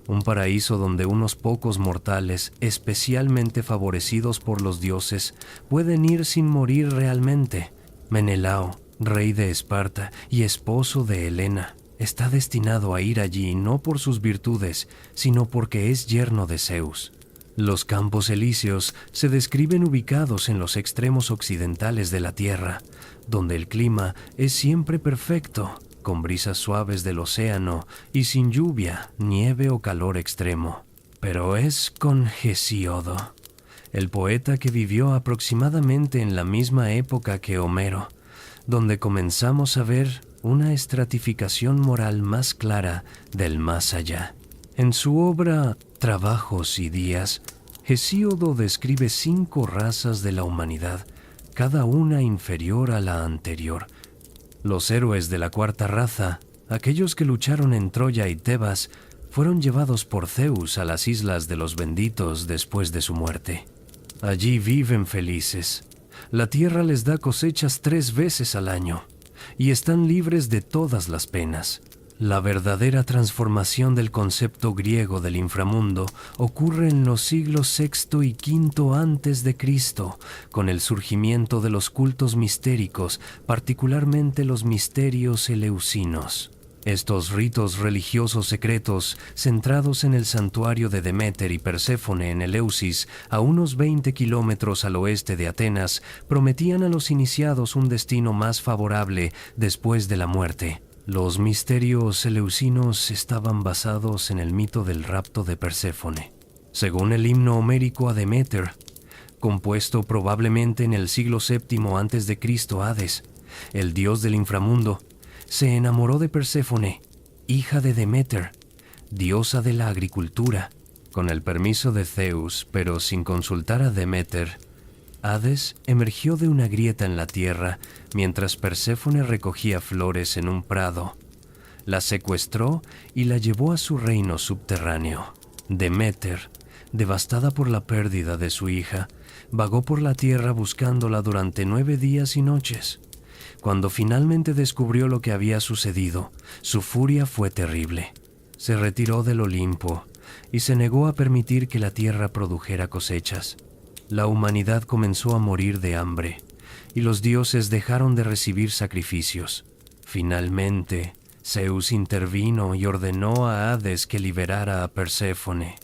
un paraíso donde unos pocos mortales, especialmente favorecidos por los dioses, pueden ir sin morir realmente. Menelao, rey de Esparta y esposo de Helena, está destinado a ir allí no por sus virtudes, sino porque es yerno de Zeus. Los Campos Elíseos se describen ubicados en los extremos occidentales de la Tierra, donde el clima es siempre perfecto, con brisas suaves del océano y sin lluvia, nieve o calor extremo. Pero es con Hesíodo, el poeta que vivió aproximadamente en la misma época que Homero, donde comenzamos a ver una estratificación moral más clara del más allá. En su obra Trabajos y Días, Hesíodo describe 5 razas de la humanidad, cada una inferior a la anterior. Los héroes de la 4ª raza, aquellos que lucharon en Troya y Tebas, fueron llevados por Zeus a las Islas de los Benditos después de su muerte. Allí viven felices. La tierra les da cosechas 3 veces al año y están libres de todas las penas. La verdadera transformación del concepto griego del inframundo ocurre en los siglos VI y V antes de Cristo, con el surgimiento de los cultos mistéricos, particularmente los misterios eleusinos. Estos ritos religiosos secretos, centrados en el santuario de Deméter y Perséfone en Eleusis, a unos 20 kilómetros al oeste de Atenas, prometían a los iniciados un destino más favorable después de la muerte. Los misterios eleusinos estaban basados en el mito del rapto de Perséfone. Según el himno homérico a Deméter, compuesto probablemente en el siglo VII a.C., Hades, el dios del inframundo, se enamoró de Perséfone, hija de Deméter, diosa de la agricultura. Con el permiso de Zeus, pero sin consultar a Deméter, Hades emergió de una grieta en la tierra mientras Perséfone recogía flores en un prado. La secuestró y la llevó a su reino subterráneo. Deméter, devastada por la pérdida de su hija, vagó por la tierra buscándola durante 9 días y noches. Cuando finalmente descubrió lo que había sucedido, su furia fue terrible. Se retiró del Olimpo y se negó a permitir que la tierra produjera cosechas. La humanidad comenzó a morir de hambre y los dioses dejaron de recibir sacrificios. Finalmente, Zeus intervino y ordenó a Hades que liberara a Perséfone.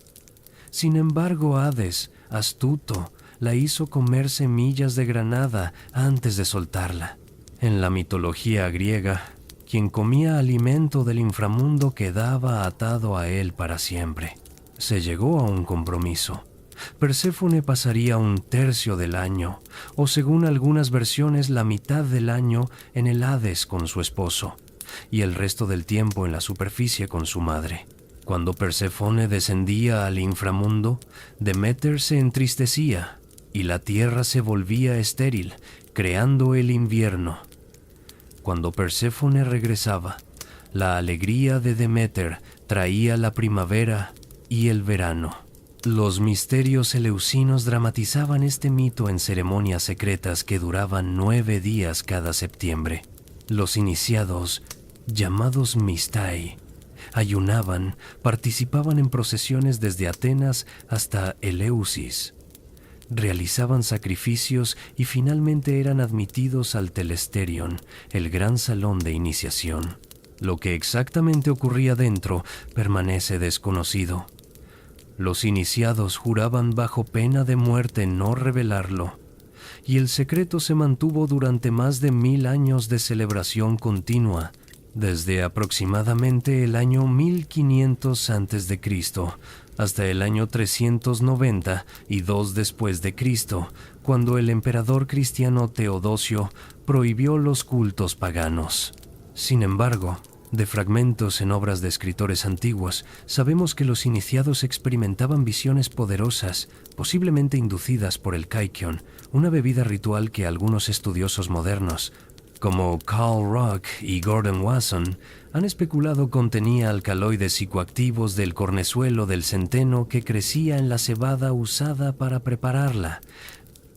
Sin embargo, Hades, astuto, la hizo comer semillas de granada antes de soltarla. En la mitología griega, quien comía alimento del inframundo quedaba atado a él para siempre. Se llegó a un compromiso. Perséfone pasaría 1/3 del año, o según algunas versiones la mitad del año, en el Hades con su esposo, y el resto del tiempo en la superficie con su madre. Cuando Perséfone descendía al inframundo, Deméter se entristecía, y la tierra se volvía estéril, creando el invierno. Cuando Perséfone regresaba, la alegría de Deméter traía la primavera y el verano. Los misterios eleusinos dramatizaban este mito en ceremonias secretas que duraban 9 días cada septiembre. Los iniciados, llamados Mistai, ayunaban, participaban en procesiones desde Atenas hasta Eleusis, realizaban sacrificios y finalmente eran admitidos al Telesterion, el gran salón de iniciación. Lo que exactamente ocurría dentro permanece desconocido. Los iniciados juraban bajo pena de muerte no revelarlo, y el secreto se mantuvo durante más de 1000 años de celebración continua, desde aproximadamente el año 1500 a.C. hasta el año 392 después de Cristo, cuando el emperador cristiano Teodosio prohibió los cultos paganos. Sin embargo, De fragmentos en obras de escritores antiguos, sabemos que los iniciados experimentaban visiones poderosas, posiblemente inducidas por el kaikion, una bebida ritual que algunos estudiosos modernos, como Carl Rock y Gordon Wasson, han especulado contenía alcaloides psicoactivos del cornezuelo del centeno que crecía en la cebada usada para prepararla.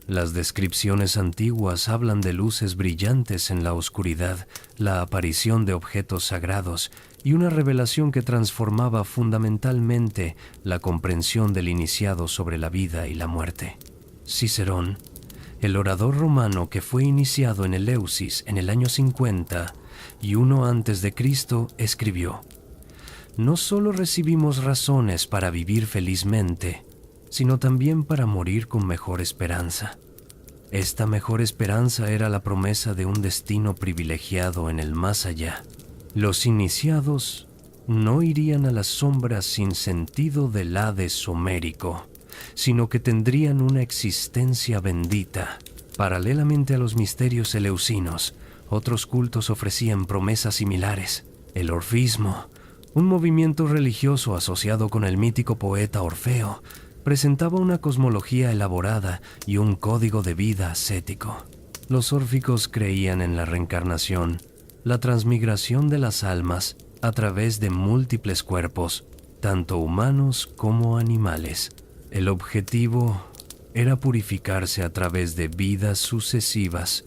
Las descripciones antiguas hablan de luces brillantes en la oscuridad, la aparición de objetos sagrados y una revelación que transformaba fundamentalmente la comprensión del iniciado sobre la vida y la muerte. Cicerón, el orador romano que fue iniciado en Eleusis en el año 50 y 1 a.C., escribió: «No solo recibimos razones para vivir felizmente, sino también para morir con mejor esperanza. Esta mejor esperanza era la promesa de un destino privilegiado en el más allá. Los iniciados no irían a las sombras sin sentido del Hades homérico, sino que tendrían una existencia bendita. Paralelamente a los misterios eleusinos, otros cultos ofrecían promesas similares. El orfismo, un movimiento religioso asociado con el mítico poeta Orfeo, presentaba una cosmología elaborada y un código de vida ascético. Los órficos creían en la reencarnación, la transmigración de las almas a través de múltiples cuerpos, tanto humanos como animales. El objetivo era purificarse a través de vidas sucesivas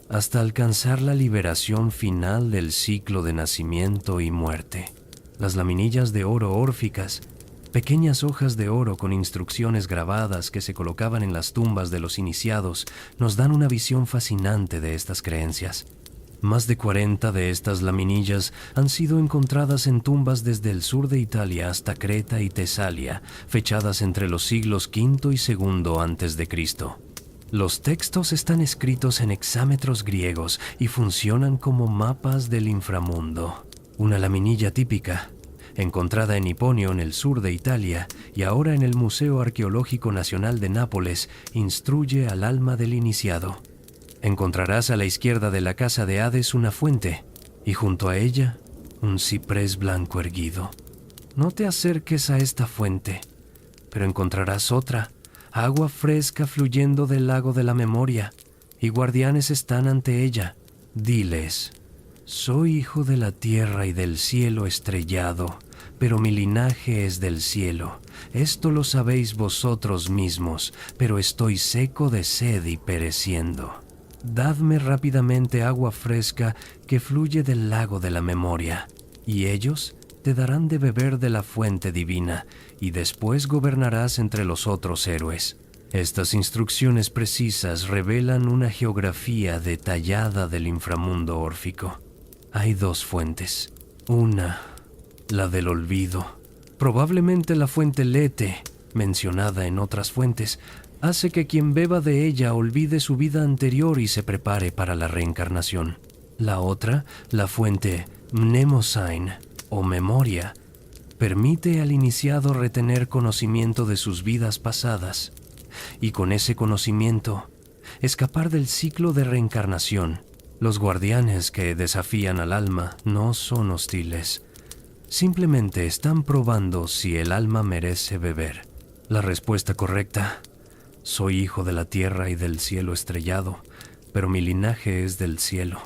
hasta alcanzar la liberación final del ciclo de nacimiento y muerte. Las laminillas de oro órficas, pequeñas hojas de oro con instrucciones grabadas que se colocaban en las tumbas de los iniciados, nos dan una visión fascinante de estas creencias. Más de 40 de estas laminillas han sido encontradas en tumbas desde el sur de Italia hasta Creta y Tesalia, fechadas entre los siglos V y II a.C. Los textos están escritos en hexámetros griegos y funcionan como mapas del inframundo. Una laminilla típica, encontrada en Hiponio, en el sur de Italia, y ahora en el Museo Arqueológico Nacional de Nápoles, instruye al alma del iniciado. Encontrarás a la izquierda de la casa de Hades una fuente, y junto a ella, un ciprés blanco erguido. No te acerques a esta fuente, pero encontrarás otra, agua fresca fluyendo del lago de la memoria, y guardianes están ante ella. Diles: soy hijo de la tierra y del cielo estrellado, pero mi linaje es del cielo. Esto lo sabéis vosotros mismos, pero estoy seco de sed y pereciendo. Dadme rápidamente agua fresca que fluye del lago de la memoria, y ellos te darán de beber de la fuente divina, y después gobernarás entre los otros héroes. Estas instrucciones precisas revelan una geografía detallada del inframundo órfico. Hay 2 fuentes. Una, la del olvido. Probablemente la fuente Lete, mencionada en otras fuentes, hace que quien beba de ella olvide su vida anterior y se prepare para la reencarnación. La otra, la fuente Mnemosyne, o memoria, permite al iniciado retener conocimiento de sus vidas pasadas, y con ese conocimiento, escapar del ciclo de reencarnación. Los guardianes que desafían al alma no son hostiles. Simplemente están probando si el alma merece beber. La respuesta correcta: soy hijo de la tierra y del cielo estrellado, pero mi linaje es del cielo.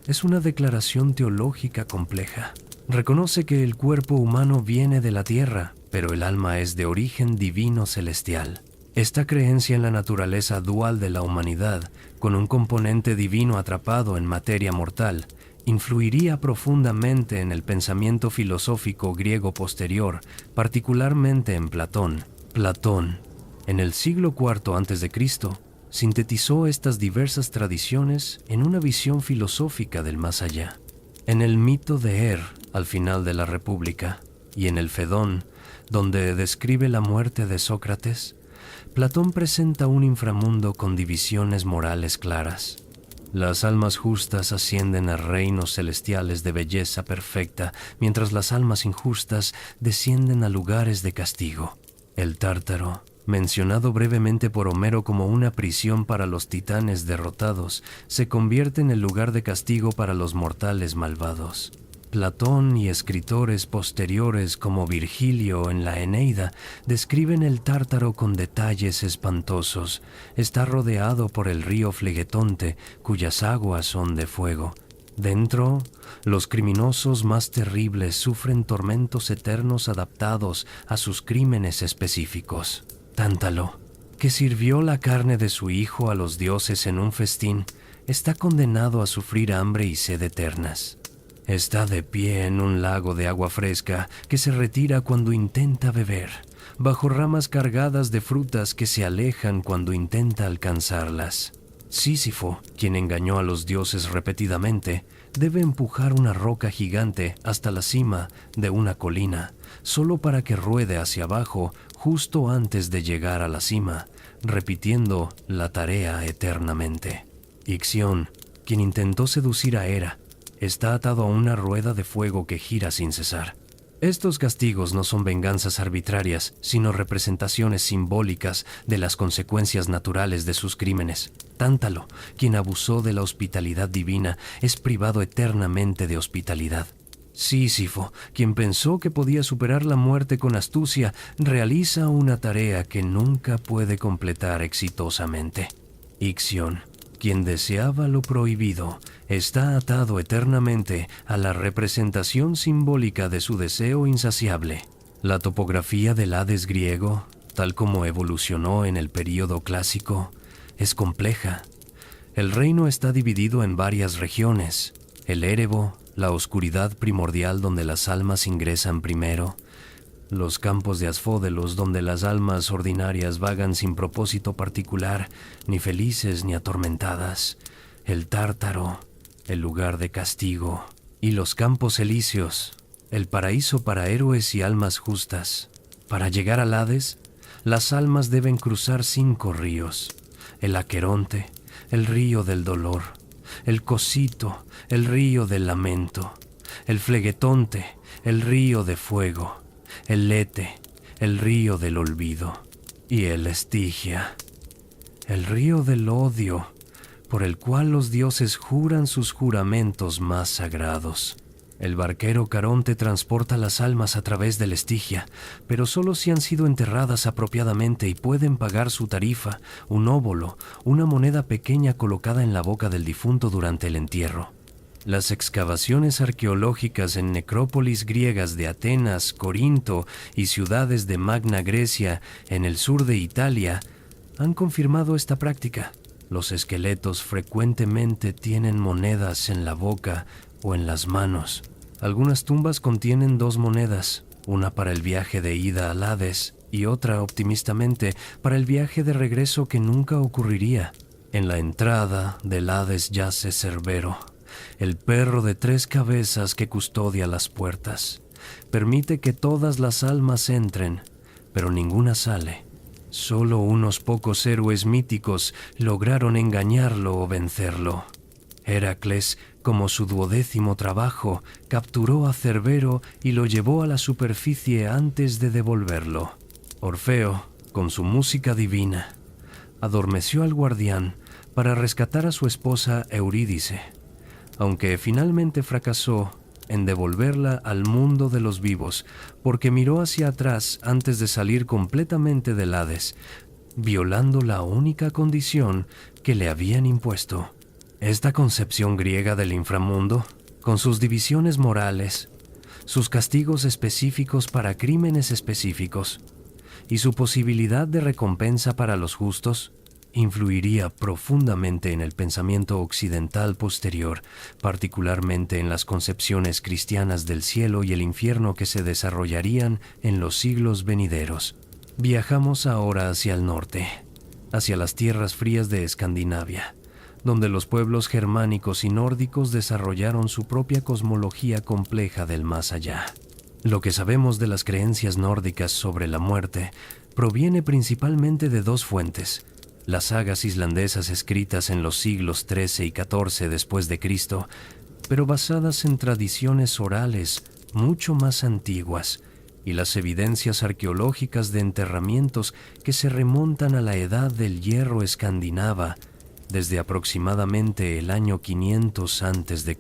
Es una declaración teológica compleja. Reconoce que el cuerpo humano viene de la tierra, pero el alma es de origen divino celestial. Esta creencia en la naturaleza dual de la humanidad, con un componente divino atrapado en materia mortal, influiría profundamente en el pensamiento filosófico griego posterior, particularmente en Platón. Platón, en el siglo IV a.C., sintetizó estas diversas tradiciones en una visión filosófica del más allá. En el mito de al final de la República, y en el Fedón, donde describe la muerte de Sócrates, Platón presenta un inframundo con divisiones morales claras. Las almas justas ascienden a reinos celestiales de belleza perfecta, mientras las almas injustas descienden a lugares de castigo. El Tártaro, mencionado brevemente por Homero como una prisión para los titanes derrotados, se convierte en el lugar de castigo para los mortales malvados. Platón y escritores posteriores como Virgilio en la Eneida describen el Tártaro con detalles espantosos. Está rodeado por el río Flegetonte, cuyas aguas son de fuego. Dentro, los criminosos más terribles sufren tormentos eternos adaptados a sus crímenes específicos. Tántalo, que sirvió la carne de su hijo a los dioses en un festín, está condenado a sufrir hambre y sed eternas. Está de pie en un lago de agua fresca que se retira cuando intenta beber, bajo ramas cargadas de frutas que se alejan cuando intenta alcanzarlas. Sísifo, quien engañó a los dioses repetidamente, debe empujar una roca gigante hasta la cima de una colina, solo para que ruede hacia abajo justo antes de llegar a la cima, repitiendo la tarea eternamente. Ixión, quien intentó seducir a Hera, está atado a una rueda de fuego que gira sin cesar. Estos castigos no son venganzas arbitrarias, sino representaciones simbólicas de las consecuencias naturales de sus crímenes. Tántalo, quien abusó de la hospitalidad divina, es privado eternamente de hospitalidad. Sísifo, quien pensó que podía superar la muerte con astucia, realiza una tarea que nunca puede completar exitosamente. Ixión, quien deseaba lo prohibido, está atado eternamente a la representación simbólica de su deseo insaciable. La topografía del Hades griego, tal como evolucionó en el período clásico, es compleja. El reino está dividido en varias regiones: el Érebo, la oscuridad primordial donde las almas ingresan primero; los campos de Asfódelos, donde las almas ordinarias vagan sin propósito particular, ni felices ni atormentadas; el Tártaro, el lugar de castigo; y los campos elíseos, el paraíso para héroes y almas justas. Para llegar al Hades, las almas deben cruzar 5 ríos: el Aqueronte, el río del dolor; el Cosito, el río del lamento; el Flegetonte, el río de fuego; el Lete, el río del olvido; y el Estigia, el río del odio, por el cual los dioses juran sus juramentos más sagrados. El barquero Caronte transporta las almas a través del Estigia, pero solo si han sido enterradas apropiadamente y pueden pagar su tarifa, un óbolo, una moneda pequeña colocada en la boca del difunto durante el entierro. Las excavaciones arqueológicas en necrópolis griegas de Atenas, Corinto y ciudades de Magna Grecia en el sur de Italia han confirmado esta práctica. Los esqueletos frecuentemente tienen monedas en la boca o en las manos. Algunas tumbas contienen 2 monedas, una para el viaje de ida al Hades y otra, optimistamente, para el viaje de regreso que nunca ocurriría. En la entrada del Hades yace Cerbero, el perro de 3 cabezas que custodia las puertas. Permite que todas las almas entren, pero ninguna sale. Solo unos pocos héroes míticos lograron engañarlo o vencerlo. Heracles, como su 12º trabajo, capturó a Cerbero y lo llevó a la superficie antes de devolverlo. Orfeo, con su música divina, adormeció al guardián para rescatar a su esposa Eurídice, aunque finalmente fracasó en devolverla al mundo de los vivos, porque miró hacia atrás antes de salir completamente del Hades, violando la única condición que le habían impuesto. Esta concepción griega del inframundo, con sus divisiones morales, sus castigos específicos para crímenes específicos y su posibilidad de recompensa para los justos, influiría profundamente en el pensamiento occidental posterior, particularmente en las concepciones cristianas del cielo y el infierno que se desarrollarían en los siglos venideros. Viajamos ahora hacia el norte, hacia las tierras frías de Escandinavia, donde los pueblos germánicos y nórdicos desarrollaron su propia cosmología compleja del más allá. Lo que sabemos de las creencias nórdicas sobre la muerte proviene principalmente de 2 fuentes: las sagas islandesas escritas en los siglos XIII y XIV después de Cristo, pero basadas en tradiciones orales mucho más antiguas, y las evidencias arqueológicas de enterramientos que se remontan a la edad del hierro escandinava, desde aproximadamente el año 500 a.C.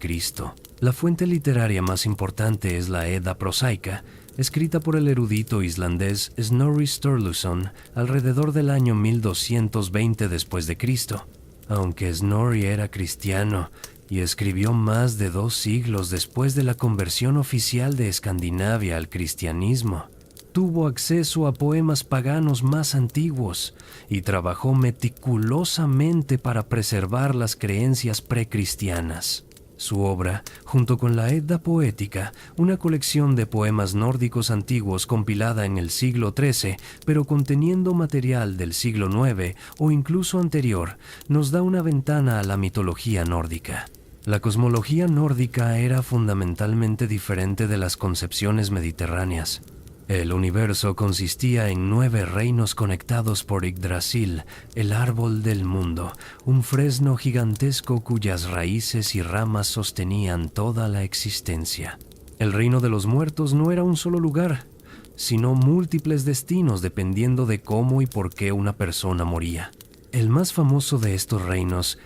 La fuente literaria más importante es la Edda prosaica, escrita por el erudito islandés Snorri Sturluson alrededor del año 1220 después de Cristo. Aunque Snorri era cristiano y escribió más de 2 siglos después de la conversión oficial de Escandinavia al cristianismo, tuvo acceso a poemas paganos más antiguos y trabajó meticulosamente para preservar las creencias precristianas. Su obra, junto con la Edda Poética, una colección de poemas nórdicos antiguos compilada en el siglo XIII, pero conteniendo material del siglo IX o incluso anterior, nos da una ventana a la mitología nórdica. La cosmología nórdica era fundamentalmente diferente de las concepciones mediterráneas. El universo consistía en 9 reinos conectados por Yggdrasil, el árbol del mundo, un fresno gigantesco cuyas raíces y ramas sostenían toda la existencia. El reino de los muertos no era un solo lugar, sino múltiples destinos dependiendo de cómo y por qué una persona moría. El más famoso de estos reinos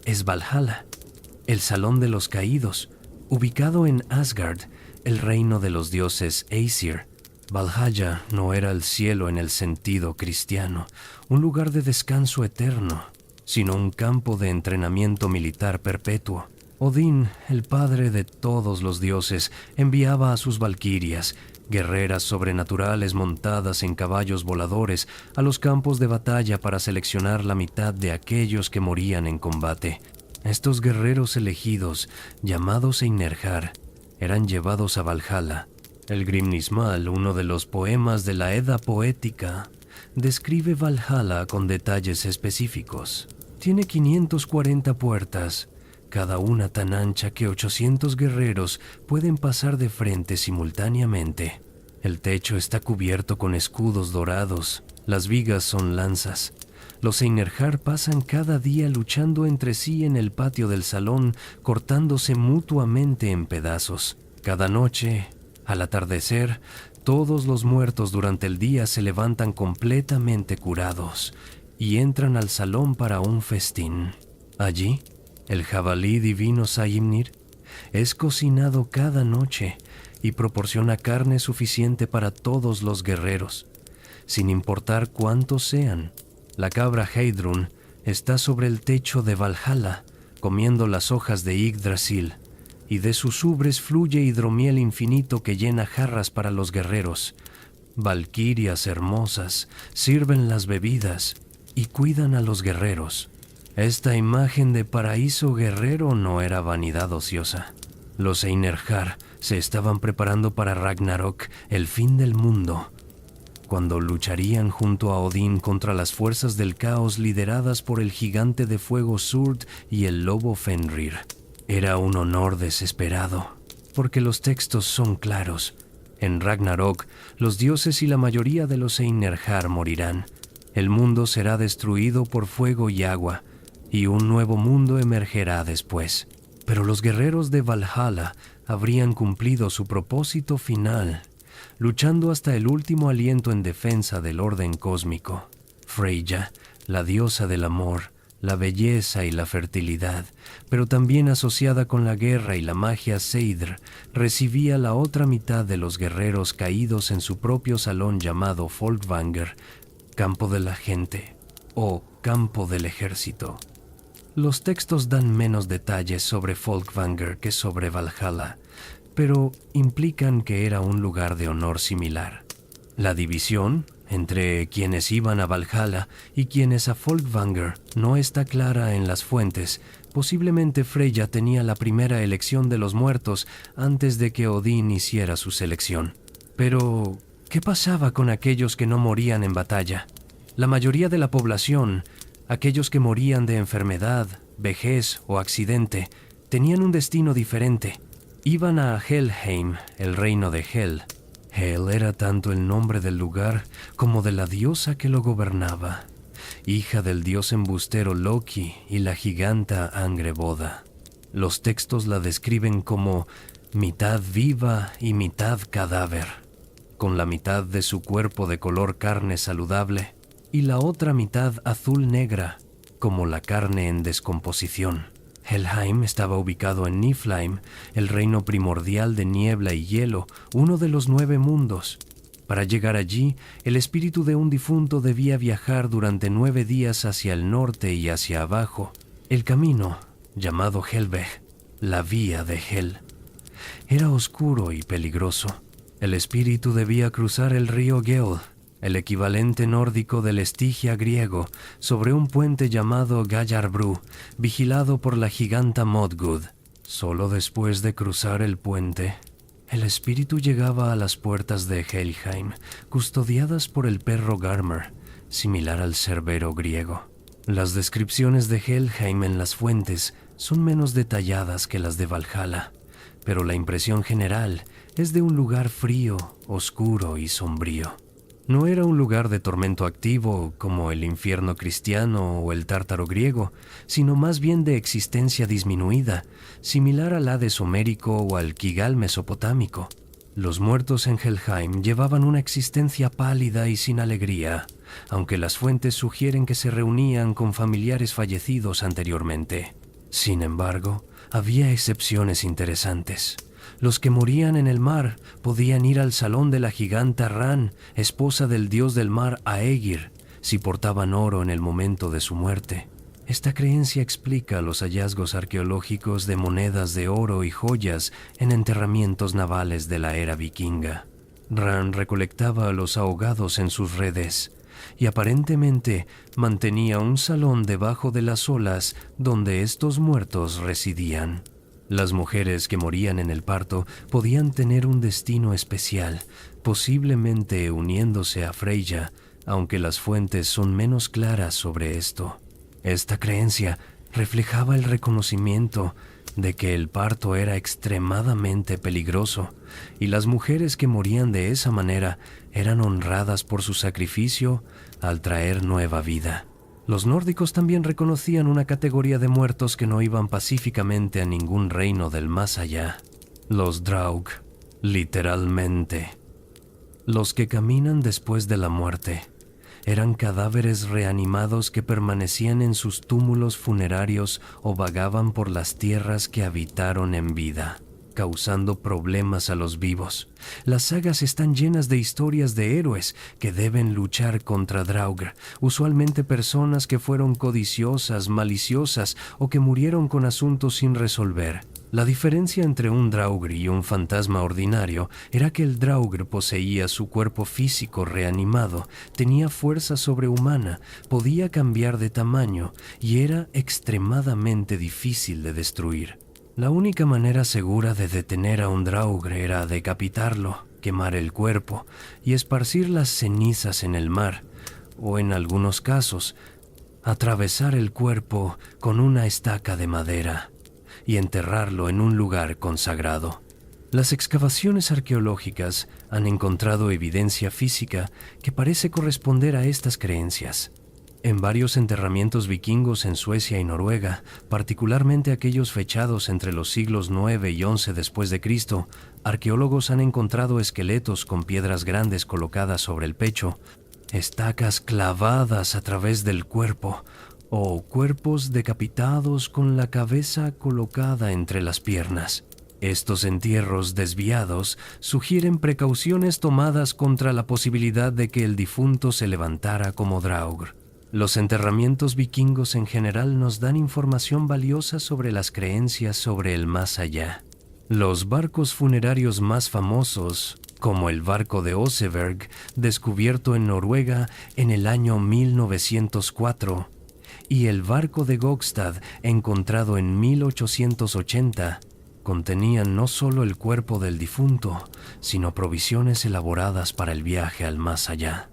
es Valhalla, el Salón de los Caídos, ubicado en Asgard, el reino de los dioses Aesir. Valhalla no era el cielo en el sentido cristiano, un lugar de descanso eterno, sino un campo de entrenamiento militar perpetuo. Odín, el padre de todos los dioses, enviaba a sus valquirias, guerreras sobrenaturales montadas en caballos voladores, a los campos de batalla para seleccionar la mitad de aquellos que morían en combate. Estos guerreros elegidos, llamados Einherjar, eran llevados a Valhalla. El Grimnismal, uno de los poemas de la Edda Poética, describe Valhalla con detalles específicos. Tiene 540 puertas, cada una tan ancha que 800 guerreros pueden pasar de frente simultáneamente. El techo está cubierto con escudos dorados, las vigas son lanzas. Los Einherjar pasan cada día luchando entre sí en el patio del salón, cortándose mutuamente en pedazos. Cada noche, al atardecer, todos los muertos durante el día se levantan completamente curados y entran al salón para un festín. Allí, el jabalí divino Saimnir es cocinado cada noche y proporciona carne suficiente para todos los guerreros, sin importar cuántos sean. La cabra Heidrun está sobre el techo de Valhalla, comiendo las hojas de Yggdrasil, y de sus ubres fluye hidromiel infinito que llena jarras para los guerreros. Valquirias hermosas sirven las bebidas y cuidan a los guerreros. Esta imagen de paraíso guerrero no era vanidad ociosa. Los Einherjar se estaban preparando para Ragnarok, el fin del mundo, cuando lucharían junto a Odín contra las fuerzas del caos lideradas por el gigante de fuego Surd y el lobo Fenrir. Era un honor desesperado, porque los textos son claros. En Ragnarok, los dioses y la mayoría de los Einherjar morirán. El mundo será destruido por fuego y agua, y un nuevo mundo emergerá después. Pero los guerreros de Valhalla habrían cumplido su propósito final, luchando hasta el último aliento en defensa del orden cósmico. Freyja, la diosa del amor, la belleza y la fertilidad, pero también asociada con la guerra y la magia Seidr, recibía la otra mitad de los guerreros caídos en su propio salón llamado Folkvanger, campo de la gente o campo del ejército. Los textos dan menos detalles sobre Folkvanger que sobre Valhalla, pero implican que era un lugar de honor similar. La división entre quienes iban a Valhalla y quienes a Folkvanger no está clara en las fuentes. Posiblemente Freyja tenía la primera elección de los muertos antes de que Odín hiciera su selección. Pero, ¿qué pasaba con aquellos que no morían en batalla? La mayoría de la población, aquellos que morían de enfermedad, vejez o accidente, tenían un destino diferente. Iban a Helheim, el reino de Hel. Hel era tanto el nombre del lugar como de la diosa que lo gobernaba, hija del dios embustero Loki y la giganta Angreboda. Los textos la describen como mitad viva y mitad cadáver, con la mitad de su cuerpo de color carne saludable y la otra mitad azul negra, como la carne en descomposición. Helheim estaba ubicado en Niflheim, el reino primordial de niebla y hielo, uno de los 9 mundos. Para llegar allí, el espíritu de un difunto debía viajar durante 9 días hacia el norte y hacia abajo. El camino, llamado Helveg, la vía de Hel, era oscuro y peligroso. El espíritu debía cruzar el río Gel, el equivalente nórdico del Estigia griego, sobre un puente llamado Gallarbru, vigilado por la giganta Modgud. Solo después de cruzar el puente, el espíritu llegaba a las puertas de Helheim, custodiadas por el perro Garmr, similar al cerbero griego. Las descripciones de Helheim en las fuentes son menos detalladas que las de Valhalla, pero la impresión general es de un lugar frío, oscuro y sombrío. No era un lugar de tormento activo como el infierno cristiano o el tártaro griego, sino más bien de existencia disminuida, similar al Hades homérico o al Kigal mesopotámico. Los muertos en Helheim llevaban una existencia pálida y sin alegría, aunque las fuentes sugieren que se reunían con familiares fallecidos anteriormente. Sin embargo, había excepciones interesantes. Los que morían en el mar podían ir al salón de la giganta Ran, esposa del dios del mar Aegir, si portaban oro en el momento de su muerte. Esta creencia explica los hallazgos arqueológicos de monedas de oro y joyas en enterramientos navales de la era vikinga. Ran recolectaba a los ahogados en sus redes y aparentemente mantenía un salón debajo de las olas donde estos muertos residían. Las mujeres que morían en el parto podían tener un destino especial, posiblemente uniéndose a Freyja, aunque las fuentes son menos claras sobre esto. Esta creencia reflejaba el reconocimiento de que el parto era extremadamente peligroso, y las mujeres que morían de esa manera eran honradas por su sacrificio al traer nueva vida. Los nórdicos también reconocían una categoría de muertos que no iban pacíficamente a ningún reino del más allá. Los Draug, literalmente. Los que caminan después de la muerte. Eran cadáveres reanimados que permanecían en sus túmulos funerarios o vagaban por las tierras que habitaron en vida, causando problemas a los vivos. Las sagas están llenas de historias de héroes que deben luchar contra Draugr, usualmente personas que fueron codiciosas, maliciosas o que murieron con asuntos sin resolver. La diferencia entre un Draugr y un fantasma ordinario era que el Draugr poseía su cuerpo físico reanimado, tenía fuerza sobrehumana, podía cambiar de tamaño y era extremadamente difícil de destruir. La única manera segura de detener a un Draugr era decapitarlo, quemar el cuerpo y esparcir las cenizas en el mar, o en algunos casos, atravesar el cuerpo con una estaca de madera y enterrarlo en un lugar consagrado. Las excavaciones arqueológicas han encontrado evidencia física que parece corresponder a estas creencias. En varios enterramientos vikingos en Suecia y Noruega, particularmente aquellos fechados entre los siglos IX y XI después de Cristo, arqueólogos han encontrado esqueletos con piedras grandes colocadas sobre el pecho, estacas clavadas a través del cuerpo, o cuerpos decapitados con la cabeza colocada entre las piernas. Estos entierros desviados sugieren precauciones tomadas contra la posibilidad de que el difunto se levantara como Draugr. Los enterramientos vikingos en general nos dan información valiosa sobre las creencias sobre el más allá. Los barcos funerarios más famosos, como el barco de Oseberg, descubierto en Noruega en el año 1904, y el barco de Gokstad, encontrado en 1880, contenían no solo el cuerpo del difunto, sino provisiones elaboradas para el viaje al más allá.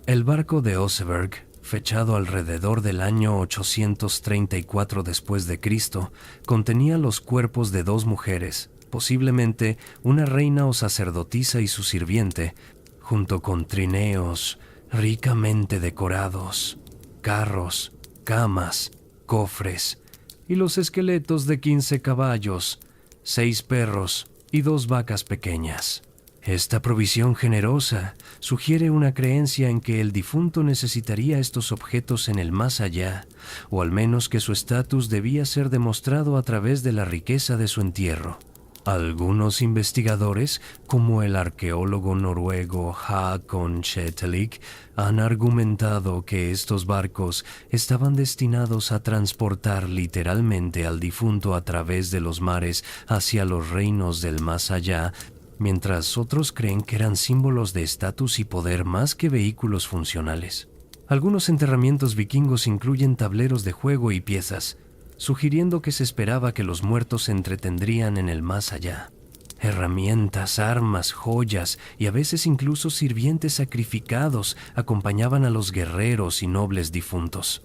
El barco de Oseberg, fechado alrededor del año 834 después de Cristo, contenía los cuerpos de 2 mujeres, posiblemente una reina o sacerdotisa y su sirviente, junto con trineos ricamente decorados, carros, camas, cofres y los esqueletos de 15 caballos, 6 perros y 2 vacas pequeñas. Esta provisión generosa sugiere una creencia en que el difunto necesitaría estos objetos en el más allá, o al menos que su estatus debía ser demostrado a través de la riqueza de su entierro. Algunos investigadores, como el arqueólogo noruego Håkon Shetelig, han argumentado que estos barcos estaban destinados a transportar literalmente al difunto a través de los mares hacia los reinos del más allá, mientras otros creen que eran símbolos de estatus y poder más que vehículos funcionales. Algunos enterramientos vikingos incluyen tableros de juego y piezas, sugiriendo que se esperaba que los muertos se entretendrían en el más allá. Herramientas, armas, joyas y a veces incluso sirvientes sacrificados acompañaban a los guerreros y nobles difuntos.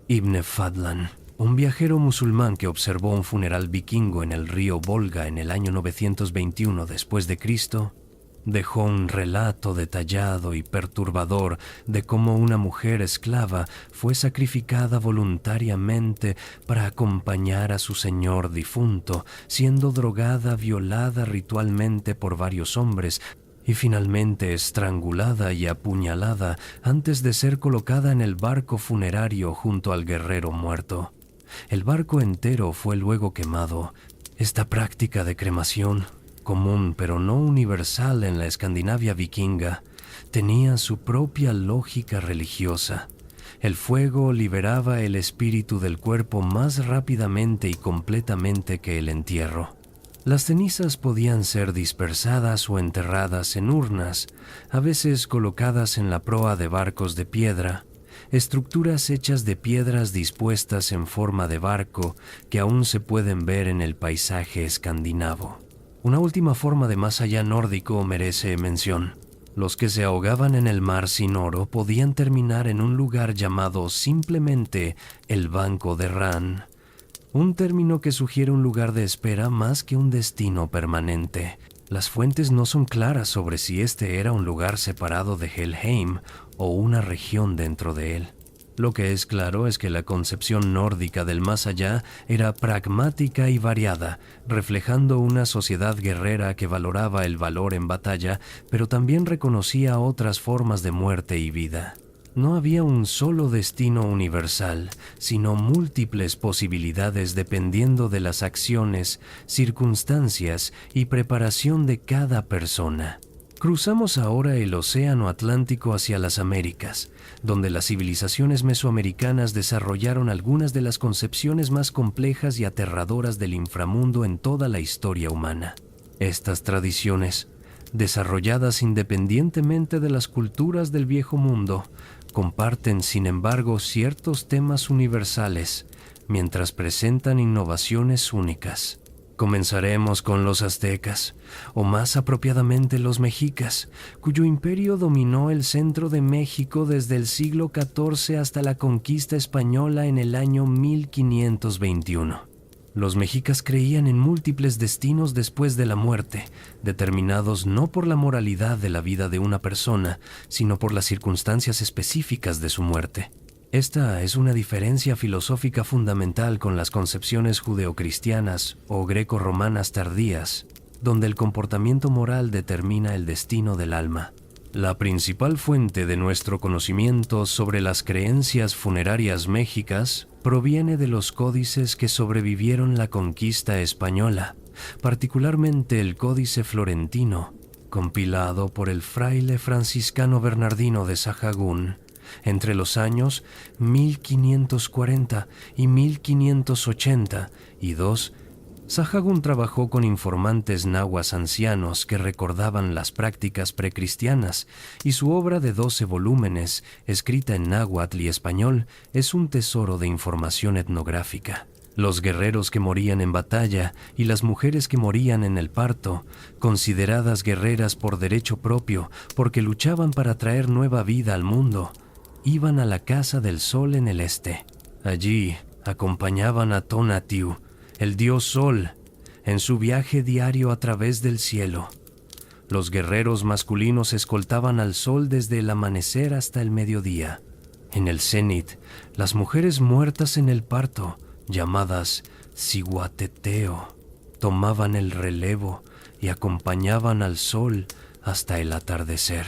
Ibn Fadlan, un viajero musulmán que observó un funeral vikingo en el río Volga en el año 921 después de Cristo, dejó un relato detallado y perturbador de cómo una mujer esclava fue sacrificada voluntariamente para acompañar a su señor difunto, siendo drogada, violada ritualmente por varios hombres y finalmente estrangulada y apuñalada antes de ser colocada en el barco funerario junto al guerrero muerto. El barco entero fue luego quemado. Esta práctica de cremación, común pero no universal en la Escandinavia vikinga, tenía su propia lógica religiosa. El fuego liberaba el espíritu del cuerpo más rápidamente y completamente que el entierro. Las cenizas podían ser dispersadas o enterradas en urnas, a veces colocadas en la proa de barcos de piedra, estructuras hechas de piedras dispuestas en forma de barco que aún se pueden ver en el paisaje escandinavo. Una última forma de más allá nórdico merece mención. Los que se ahogaban en el mar sin oro podían terminar en un lugar llamado simplemente el Banco de Ran, un término que sugiere un lugar de espera más que un destino permanente. Las fuentes no son claras sobre si este era un lugar separado de Helheim o una región dentro de él. Lo que es claro es que la concepción nórdica del más allá era pragmática y variada, reflejando una sociedad guerrera que valoraba el valor en batalla, pero también reconocía otras formas de muerte y vida. No había un solo destino universal, sino múltiples posibilidades dependiendo de las acciones, circunstancias y preparación de cada persona. Cruzamos ahora el Océano Atlántico hacia las Américas, donde las civilizaciones mesoamericanas desarrollaron algunas de las concepciones más complejas y aterradoras del inframundo en toda la historia humana. Estas tradiciones, desarrolladas independientemente de las culturas del Viejo Mundo, comparten, sin embargo, ciertos temas universales, mientras presentan innovaciones únicas. Comenzaremos con los aztecas, o más apropiadamente los mexicas, cuyo imperio dominó el centro de México desde el siglo XIV hasta la conquista española en el año 1521. Los mexicas creían en múltiples destinos después de la muerte, determinados no por la moralidad de la vida de una persona, sino por las circunstancias específicas de su muerte. Esta es una diferencia filosófica fundamental con las concepciones judeocristianas o greco-romanas tardías, donde el comportamiento moral determina el destino del alma. La principal fuente de nuestro conocimiento sobre las creencias funerarias mexicas proviene de los códices que sobrevivieron la conquista española, particularmente el Códice Florentino, compilado por el fraile franciscano Bernardino de Sahagún entre los años 1540 y 1582. Sahagún trabajó con informantes nahuas ancianos que recordaban las prácticas precristianas, y su obra de 12 volúmenes, escrita en náhuatl y español, es un tesoro de información etnográfica. Los guerreros que morían en batalla y las mujeres que morían en el parto, consideradas guerreras por derecho propio porque luchaban para traer nueva vida al mundo, iban a la Casa del Sol en el este. Allí acompañaban a Tonatiuh, el dios Sol, en su viaje diario a través del cielo. Los guerreros masculinos escoltaban al sol desde el amanecer hasta el mediodía. En el cenit, las mujeres muertas en el parto, llamadas Cihuateteo, tomaban el relevo y acompañaban al sol hasta el atardecer.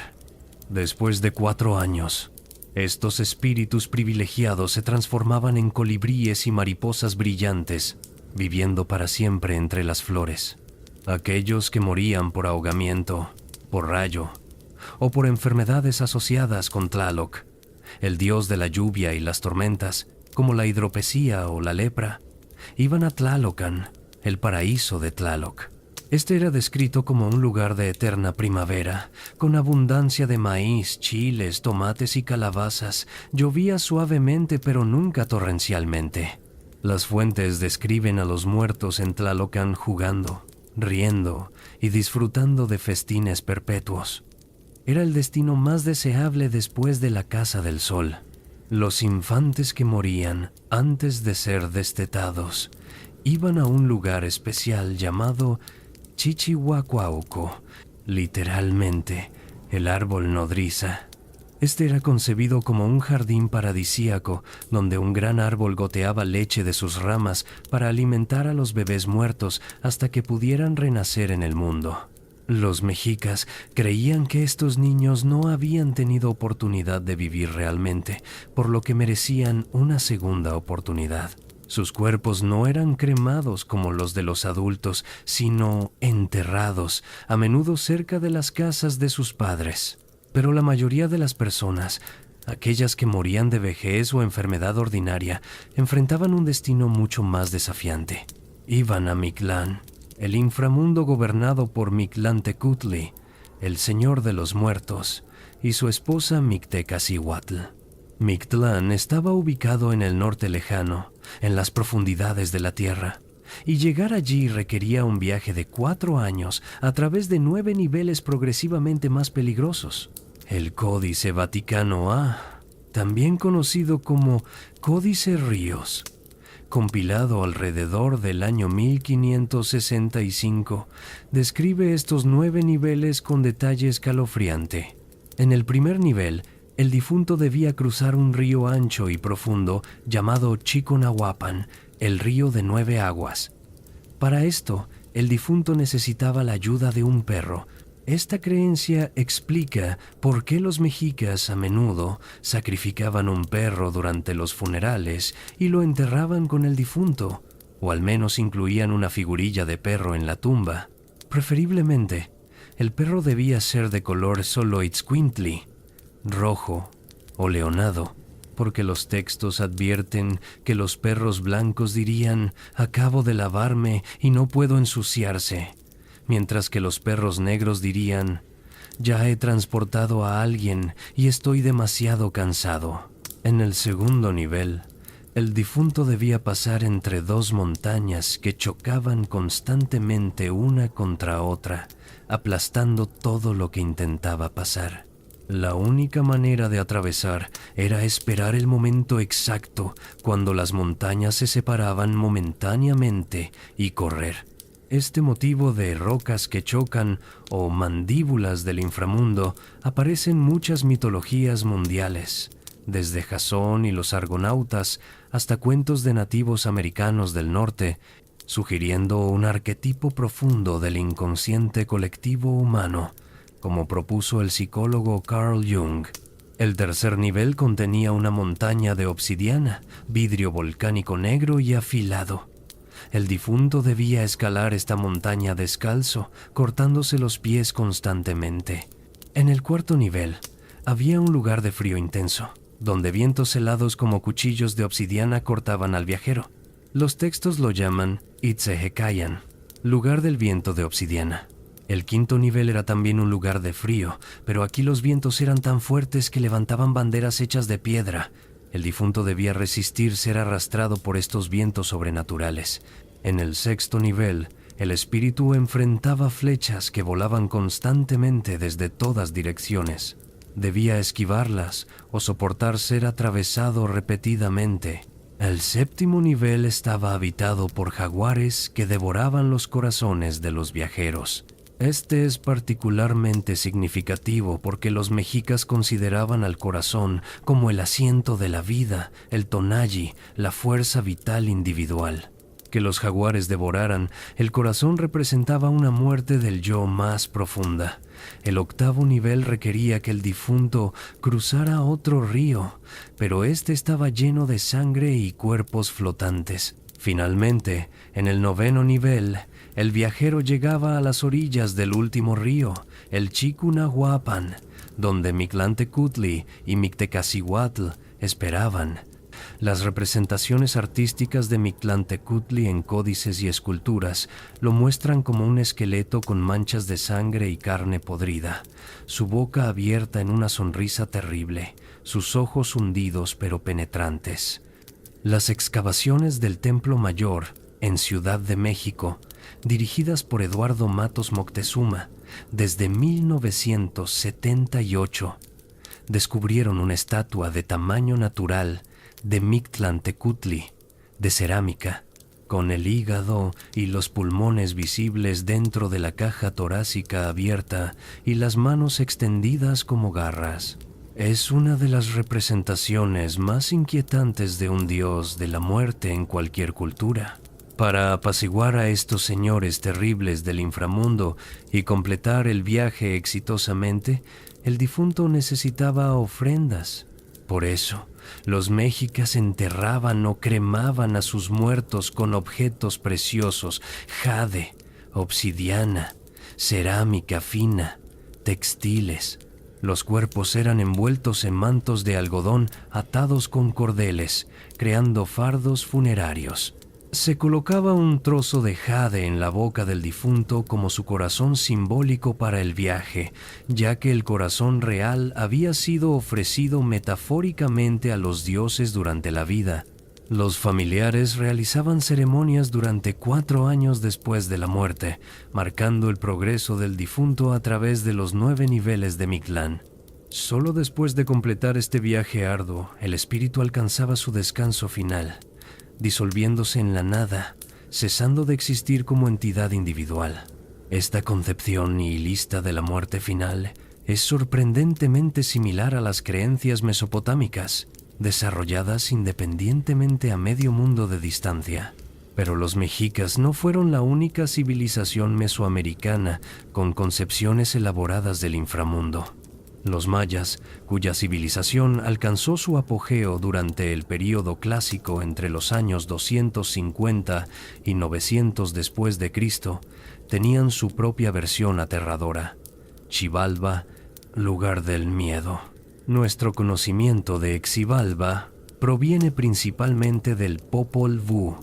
Después de 4 años, estos espíritus privilegiados se transformaban en colibríes y mariposas brillantes, viviendo para siempre entre las flores. Aquellos que morían por ahogamiento, por rayo o por enfermedades asociadas con Tlaloc, el dios de la lluvia y las tormentas, como la hidropesía o la lepra, iban a Tlalocan, el paraíso de Tlaloc. Este era descrito como un lugar de eterna primavera, con abundancia de maíz, chiles, tomates y calabazas. Llovía suavemente pero nunca torrencialmente. Las fuentes describen a los muertos en Tlalocan jugando, riendo y disfrutando de festines perpetuos. Era el destino más deseable después de la Casa del Sol. Los infantes que morían antes de ser destetados iban a un lugar especial llamado Chichihuacuauco, literalmente el árbol nodriza. Este era concebido como un jardín paradisíaco donde un gran árbol goteaba leche de sus ramas para alimentar a los bebés muertos hasta que pudieran renacer en el mundo. Los mexicas creían que estos niños no habían tenido oportunidad de vivir realmente, por lo que merecían una segunda oportunidad. Sus cuerpos no eran cremados como los de los adultos, sino enterrados, a menudo cerca de las casas de sus padres. Pero la mayoría de las personas, aquellas que morían de vejez o enfermedad ordinaria, enfrentaban un destino mucho más desafiante. Iban a Mictlán, el inframundo gobernado por Mictlantecutli, el señor de los muertos, y su esposa Mictecacihuatl. Mictlán estaba ubicado en el norte lejano, en las profundidades de la tierra, y llegar allí requería un viaje de 4 años a través de 9 niveles progresivamente más peligrosos. El Códice Vaticano A, también conocido como Códice Ríos, compilado alrededor del año 1565, describe estos 9 niveles con detalle escalofriante. En el primer nivel, el difunto debía cruzar un río ancho y profundo llamado Chiconahuapan, el río de 9 aguas. Para esto, el difunto necesitaba la ayuda de un perro. Esta creencia explica por qué los mexicas a menudo sacrificaban un perro durante los funerales y lo enterraban con el difunto, o al menos incluían una figurilla de perro en la tumba. Preferiblemente, el perro debía ser de color Xoloitzcuintli, rojo o leonado, porque los textos advierten que los perros blancos dirían «acabo de lavarme y no puedo ensuciarse», mientras que los perros negros dirían «ya he transportado a alguien y estoy demasiado cansado». En el segundo nivel, el difunto debía pasar entre 2 montañas que chocaban constantemente una contra otra, aplastando todo lo que intentaba pasar. La única manera de atravesar era esperar el momento exacto cuando las montañas se separaban momentáneamente y correr. Este motivo de rocas que chocan o mandíbulas del inframundo aparece en muchas mitologías mundiales, desde Jasón y los argonautas hasta cuentos de nativos americanos del norte, sugiriendo un arquetipo profundo del inconsciente colectivo humano, como propuso el psicólogo Carl Jung. El tercer nivel contenía una montaña de obsidiana, vidrio volcánico negro y afilado. El difunto debía escalar esta montaña descalzo, cortándose los pies constantemente. En el cuarto nivel, había un lugar de frío intenso, donde vientos helados como cuchillos de obsidiana cortaban al viajero. Los textos lo llaman Itzehecayan, lugar del viento de obsidiana. El quinto nivel era también un lugar de frío, pero aquí los vientos eran tan fuertes que levantaban banderas hechas de piedra. El difunto debía resistir ser arrastrado por estos vientos sobrenaturales. En el sexto nivel, el espíritu enfrentaba flechas que volaban constantemente desde todas direcciones. Debía esquivarlas o soportar ser atravesado repetidamente. El séptimo nivel estaba habitado por jaguares que devoraban los corazones de los viajeros. Este es particularmente significativo porque los mexicas consideraban al corazón como el asiento de la vida, el tonalli, la fuerza vital individual. que los jaguares devoraran, el corazón representaba una muerte del yo más profunda. El octavo nivel requería que el difunto cruzara otro río, pero este estaba lleno de sangre y cuerpos flotantes. Finalmente, en el noveno nivel, el viajero llegaba a las orillas del último río, el Chicunahuapan, donde Mictlantecutli y Mictecacihuatl esperaban. Las representaciones artísticas de Mictlantecutli en códices y esculturas lo muestran como un esqueleto con manchas de sangre y carne podrida, su boca abierta en una sonrisa terrible, sus ojos hundidos pero penetrantes. Las excavaciones del Templo Mayor, en Ciudad de México, dirigidas por Eduardo Matos Moctezuma, desde 1978, descubrieron una estatua de tamaño natural de Mictlantecutli, de cerámica, con el hígado y los pulmones visibles dentro de la caja torácica abierta y las manos extendidas como garras. Es una de las representaciones más inquietantes de un dios de la muerte en cualquier cultura. Para apaciguar a estos señores terribles del inframundo y completar el viaje exitosamente, el difunto necesitaba ofrendas. Por eso, los mexicas enterraban o cremaban a sus muertos con objetos preciosos, jade, obsidiana, cerámica fina, textiles. Los cuerpos eran envueltos en mantos de algodón atados con cordeles, creando fardos funerarios. Se colocaba un trozo de jade en la boca del difunto como su corazón simbólico para el viaje, ya que el corazón real había sido ofrecido metafóricamente a los dioses durante la vida. Los familiares realizaban ceremonias durante 4 años después de la muerte, marcando el progreso del difunto a través de los 9 niveles de Mictlán. Solo después de completar este viaje arduo, el espíritu alcanzaba su descanso final, disolviéndose en la nada, cesando de existir como entidad individual. Esta concepción nihilista de la muerte final es sorprendentemente similar a las creencias mesopotámicas, desarrolladas independientemente a medio mundo de distancia. Pero los mexicas no fueron la única civilización mesoamericana con concepciones elaboradas del inframundo. Los mayas, cuya civilización alcanzó su apogeo durante el período clásico entre los años 250 y 900 después de Cristo, tenían su propia versión aterradora: Xibalba, lugar del miedo. Nuestro conocimiento de Xibalba proviene principalmente del Popol Vuh,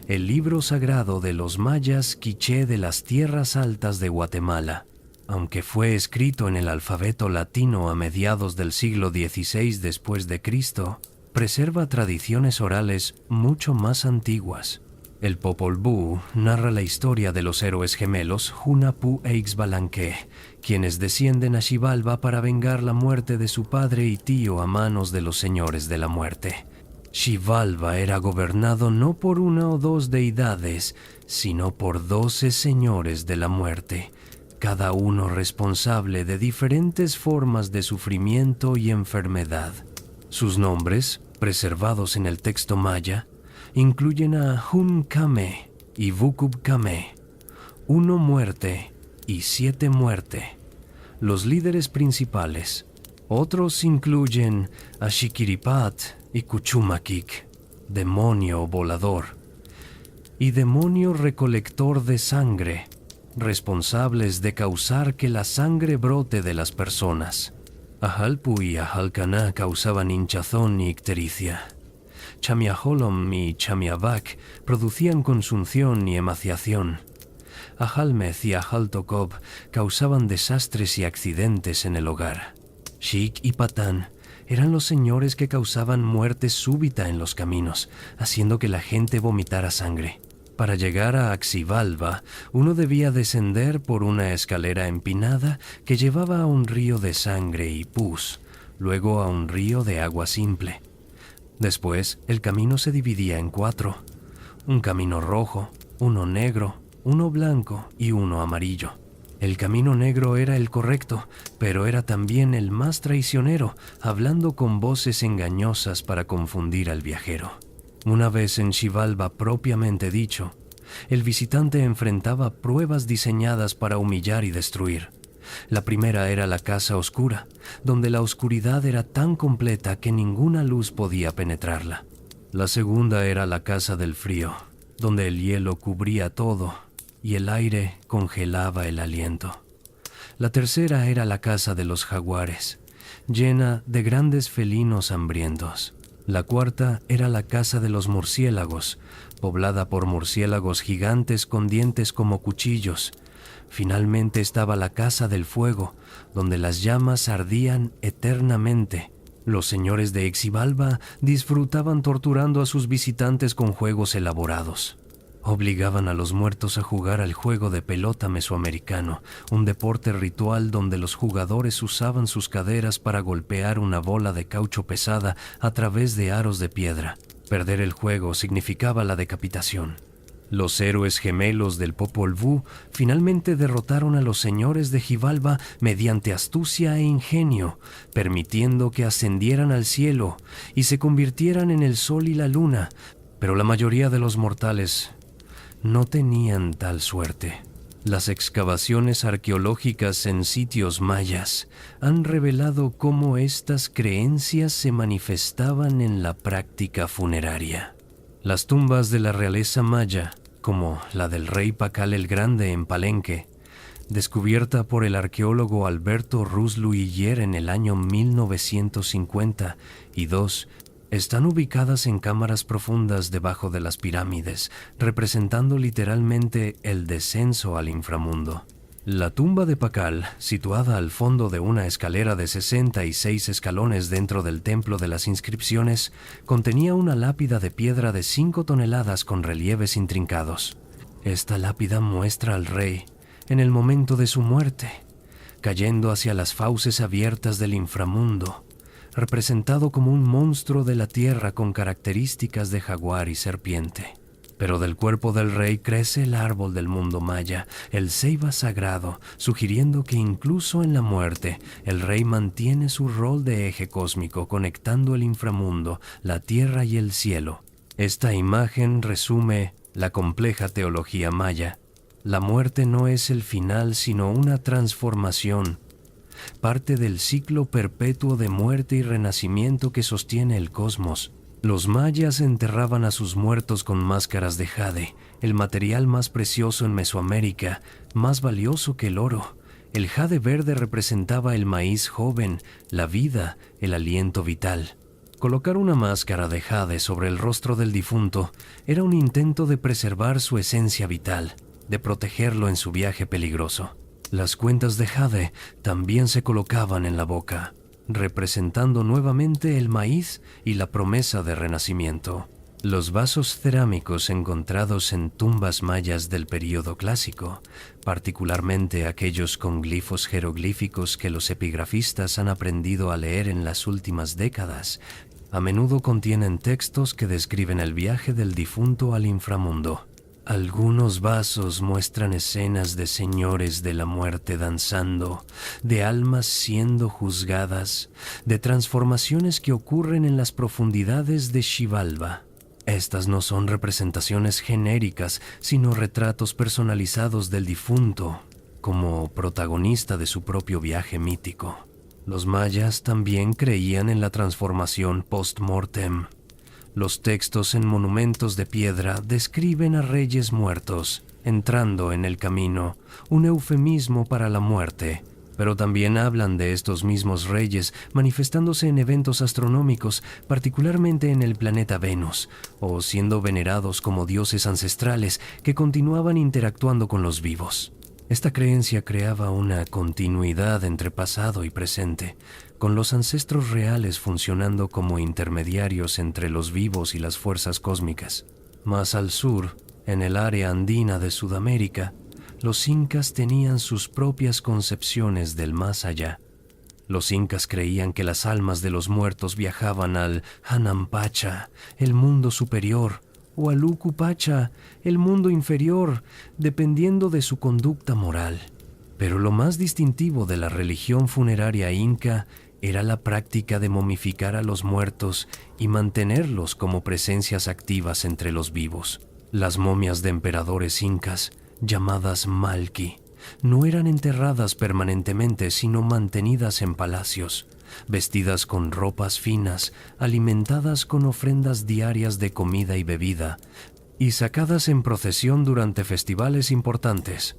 el libro sagrado de los mayas quiché de las tierras altas de Guatemala. Aunque fue escrito en el alfabeto latino a mediados del siglo XVI después de Cristo, preserva tradiciones orales mucho más antiguas. El Popol Vuh narra la historia de los héroes gemelos Hunahpu e Ixbalanque, quienes descienden a Xibalba para vengar la muerte de su padre y tío a manos de los señores de la muerte. Xibalba era gobernado no por 1 o 2 deidades, sino por 12 señores de la muerte, cada uno responsable de diferentes formas de sufrimiento y enfermedad. Sus nombres, preservados en el texto maya, incluyen a Hun Kame y Vukub Kame, 1 muerte y 7 muerte, los líderes principales. Otros incluyen a Xiquiripat y Cuchumaquic, demonio volador, y demonio recolector de sangre, responsables de causar que la sangre brote de las personas. Ajalpu y Ajalcaná causaban hinchazón y ictericia. Chamiaholom y Chamiabac producían consunción y emaciación. Ajalmez y Ajaltocob causaban desastres y accidentes en el hogar. Xic y Patán eran los señores que causaban muerte súbita en los caminos, haciendo que la gente vomitara sangre. Para llegar a Xibalba, uno debía descender por una escalera empinada que llevaba a un río de sangre y pus, luego a un río de agua simple. Después, el camino se dividía en 4, un camino rojo, uno negro, uno blanco y uno amarillo. El camino negro era el correcto, pero era también el más traicionero, hablando con voces engañosas para confundir al viajero. Una vez en Xibalba propiamente dicho, el visitante enfrentaba pruebas diseñadas para humillar y destruir. La primera era la casa oscura, donde la oscuridad era tan completa que ninguna luz podía penetrarla. La segunda era la casa del frío, donde el hielo cubría todo y el aire congelaba el aliento. La tercera era la casa de los jaguares, llena de grandes felinos hambrientos. La cuarta era la casa de los murciélagos, poblada por murciélagos gigantes con dientes como cuchillos. Finalmente estaba la casa del fuego, donde las llamas ardían eternamente. Los señores de Xibalba disfrutaban torturando a sus visitantes con juegos elaborados. Obligaban a los muertos a jugar al juego de pelota mesoamericano, un deporte ritual donde los jugadores usaban sus caderas para golpear una bola de caucho pesada a través de aros de piedra. Perder el juego significaba la decapitación. Los héroes gemelos del Popol Vuh finalmente derrotaron a los señores de Xibalba mediante astucia e ingenio, permitiendo que ascendieran al cielo y se convirtieran en el sol y la luna, pero la mayoría de los mortales no tenían tal suerte. Las excavaciones arqueológicas en sitios mayas han revelado cómo estas creencias se manifestaban en la práctica funeraria. Las tumbas de la realeza maya, como la del rey Pacal el Grande en Palenque, descubierta por el arqueólogo Alberto Ruz Luiller en el año 1952, están ubicadas en cámaras profundas debajo de las pirámides, representando literalmente el descenso al inframundo. La tumba de Pacal, situada al fondo de una escalera de 66 escalones dentro del Templo de las Inscripciones, contenía una lápida de piedra de 5 toneladas con relieves intrincados. Esta lápida muestra al rey en el momento de su muerte, cayendo hacia las fauces abiertas del inframundo, representado como un monstruo de la tierra con características de jaguar y serpiente. Pero del cuerpo del rey crece el árbol del mundo maya, el ceiba sagrado, sugiriendo que incluso en la muerte, el rey mantiene su rol de eje cósmico, conectando el inframundo, la tierra y el cielo. Esta imagen resume la compleja teología maya. La muerte no es el final, sino una transformación, parte del ciclo perpetuo de muerte y renacimiento que sostiene el cosmos. Los mayas enterraban a sus muertos con máscaras de jade, el material más precioso en Mesoamérica, más valioso que el oro. El jade verde representaba el maíz joven, la vida, el aliento vital. Colocar una máscara de jade sobre el rostro del difunto era un intento de preservar su esencia vital, de protegerlo en su viaje peligroso. Las cuentas de jade también se colocaban en la boca, representando nuevamente el maíz y la promesa de renacimiento. Los vasos cerámicos encontrados en tumbas mayas del período clásico, particularmente aquellos con glifos jeroglíficos que los epigrafistas han aprendido a leer en las últimas décadas, a menudo contienen textos que describen el viaje del difunto al inframundo. Algunos vasos muestran escenas de señores de la muerte danzando, de almas siendo juzgadas, de transformaciones que ocurren en las profundidades de Xibalba. Estas no son representaciones genéricas, sino retratos personalizados del difunto, como protagonista de su propio viaje mítico. Los mayas también creían en la transformación post-mortem. Los textos en monumentos de piedra describen a reyes muertos entrando en el camino, un eufemismo para la muerte, pero también hablan de estos mismos reyes manifestándose en eventos astronómicos, particularmente en el planeta Venus, o siendo venerados como dioses ancestrales que continuaban interactuando con los vivos. Esta creencia creaba una continuidad entre pasado y presente, con los ancestros reales funcionando como intermediarios entre los vivos y las fuerzas cósmicas. Más al sur, en el área andina de Sudamérica, los incas tenían sus propias concepciones del más allá. Los incas creían que las almas de los muertos viajaban al Hanampacha, el mundo superior, o al Ucupacha, el mundo inferior, dependiendo de su conducta moral. Pero lo más distintivo de la religión funeraria inca era la práctica de momificar a los muertos y mantenerlos como presencias activas entre los vivos. Las momias de emperadores incas, llamadas malki, no eran enterradas permanentemente, sino mantenidas en palacios, vestidas con ropas finas, alimentadas con ofrendas diarias de comida y bebida, y sacadas en procesión durante festivales importantes.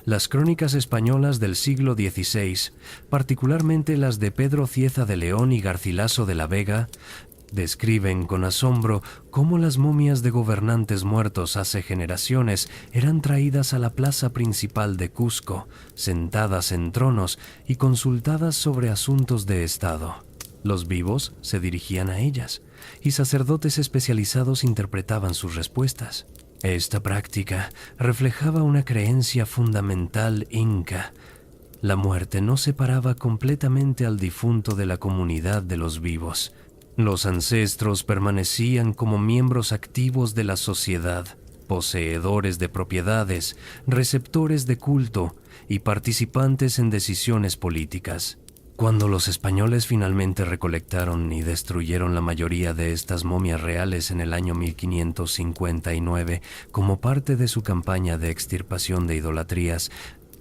Las crónicas españolas del siglo XVI, particularmente las de Pedro Cieza de León y Garcilaso de la Vega, describen con asombro cómo las momias de gobernantes muertos hace generaciones eran traídas a la plaza principal de Cusco, sentadas en tronos y consultadas sobre asuntos de Estado. Los vivos se dirigían a ellas, y sacerdotes especializados interpretaban sus respuestas. Esta práctica reflejaba una creencia fundamental inca. La muerte no separaba completamente al difunto de la comunidad de los vivos. Los ancestros permanecían como miembros activos de la sociedad, poseedores de propiedades, receptores de culto y participantes en decisiones políticas. Cuando los españoles finalmente recolectaron y destruyeron la mayoría de estas momias reales en el año 1559 como parte de su campaña de extirpación de idolatrías,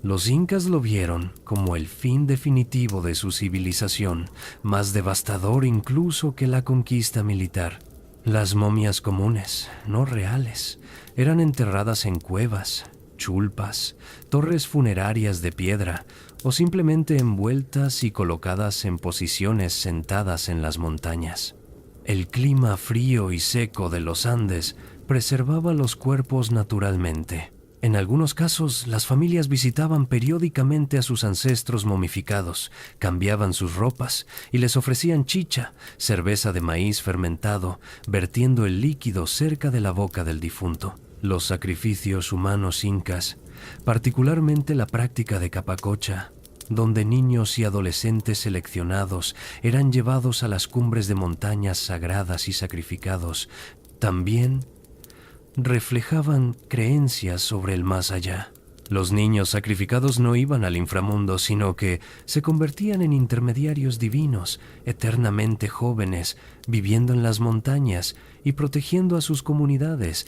los incas lo vieron como el fin definitivo de su civilización, más devastador incluso que la conquista militar. Las momias comunes, no reales, eran enterradas en cuevas, chulpas, torres funerarias de piedra o simplemente envueltas y colocadas en posiciones sentadas en las montañas. El clima frío y seco de los Andes preservaba los cuerpos naturalmente. En algunos casos, las familias visitaban periódicamente a sus ancestros momificados, cambiaban sus ropas y les ofrecían chicha, cerveza de maíz fermentado, vertiendo el líquido cerca de la boca del difunto. Los sacrificios humanos incas, particularmente la práctica de capacocha, donde niños y adolescentes seleccionados eran llevados a las cumbres de montañas sagradas y sacrificados, también reflejaban creencias sobre el más allá. Los niños sacrificados no iban al inframundo, sino que se convertían en intermediarios divinos, eternamente jóvenes, viviendo en las montañas y protegiendo a sus comunidades.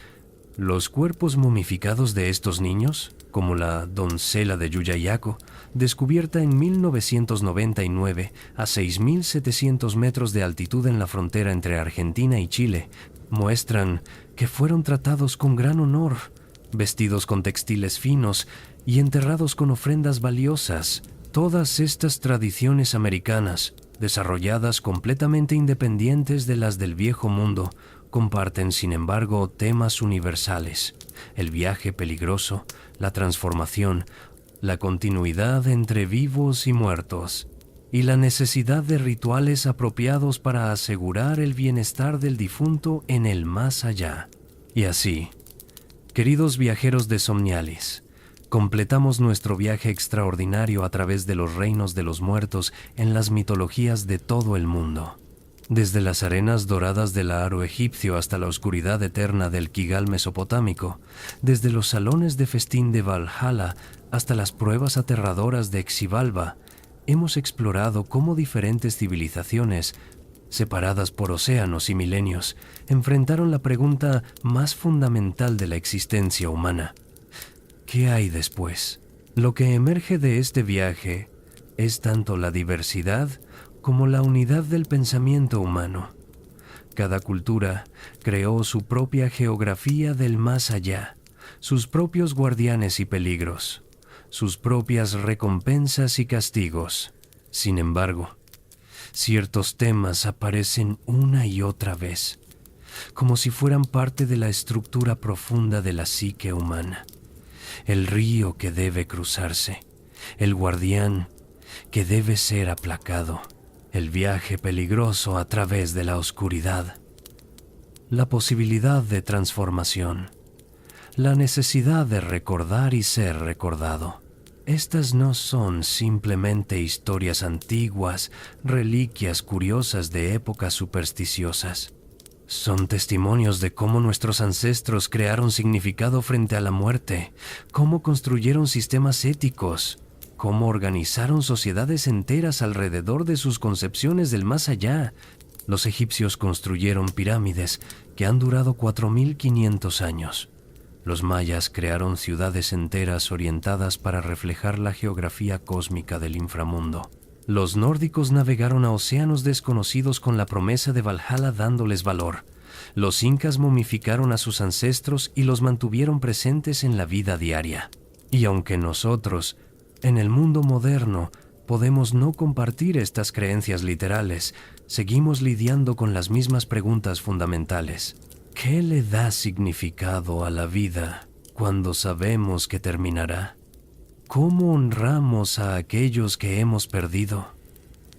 Los cuerpos momificados de estos niños, como la doncella de Yuyayaco, descubierta en 1999 a 6.700 metros de altitud en la frontera entre Argentina y Chile, muestran que fueron tratados con gran honor, vestidos con textiles finos y enterrados con ofrendas valiosas. Todas estas tradiciones americanas, desarrolladas completamente independientes de las del Viejo Mundo, comparten, sin embargo, temas universales: el viaje peligroso, la transformación, la continuidad entre vivos y muertos, y la necesidad de rituales apropiados para asegurar el bienestar del difunto en el más allá. Y así, queridos viajeros de Somnialis, completamos nuestro viaje extraordinario a través de los reinos de los muertos en las mitologías de todo el mundo. Desde las arenas doradas del Aro egipcio hasta la oscuridad eterna del Kigal mesopotámico, desde los salones de festín de Valhalla hasta las pruebas aterradoras de Xibalba, hemos explorado cómo diferentes civilizaciones, separadas por océanos y milenios, enfrentaron la pregunta más fundamental de la existencia humana: ¿qué hay después? Lo que emerge de este viaje es tanto la diversidad como la unidad del pensamiento humano. Cada cultura creó su propia geografía del más allá, sus propios guardianes y peligros, sus propias recompensas y castigos. Sin embargo, ciertos temas aparecen una y otra vez, como si fueran parte de la estructura profunda de la psique humana. El río que debe cruzarse, el guardián que debe ser aplacado, el viaje peligroso a través de la oscuridad, la posibilidad de transformación, la necesidad de recordar y ser recordado. Estas no son simplemente historias antiguas, reliquias curiosas de épocas supersticiosas. Son testimonios de cómo nuestros ancestros crearon significado frente a la muerte, cómo construyeron sistemas éticos cómo organizaron sociedades enteras alrededor de sus concepciones del más allá. Los egipcios construyeron pirámides que han durado 4500 años. Los mayas crearon ciudades enteras orientadas para reflejar la geografía cósmica del inframundo. Los nórdicos navegaron a océanos desconocidos con la promesa de Valhalla dándoles valor. Los incas momificaron a sus ancestros y los mantuvieron presentes en la vida diaria. Y aunque nosotros, en el mundo moderno, podemos no compartir estas creencias literales, seguimos lidiando con las mismas preguntas fundamentales. ¿Qué le da significado a la vida cuando sabemos que terminará? ¿Cómo honramos a aquellos que hemos perdido?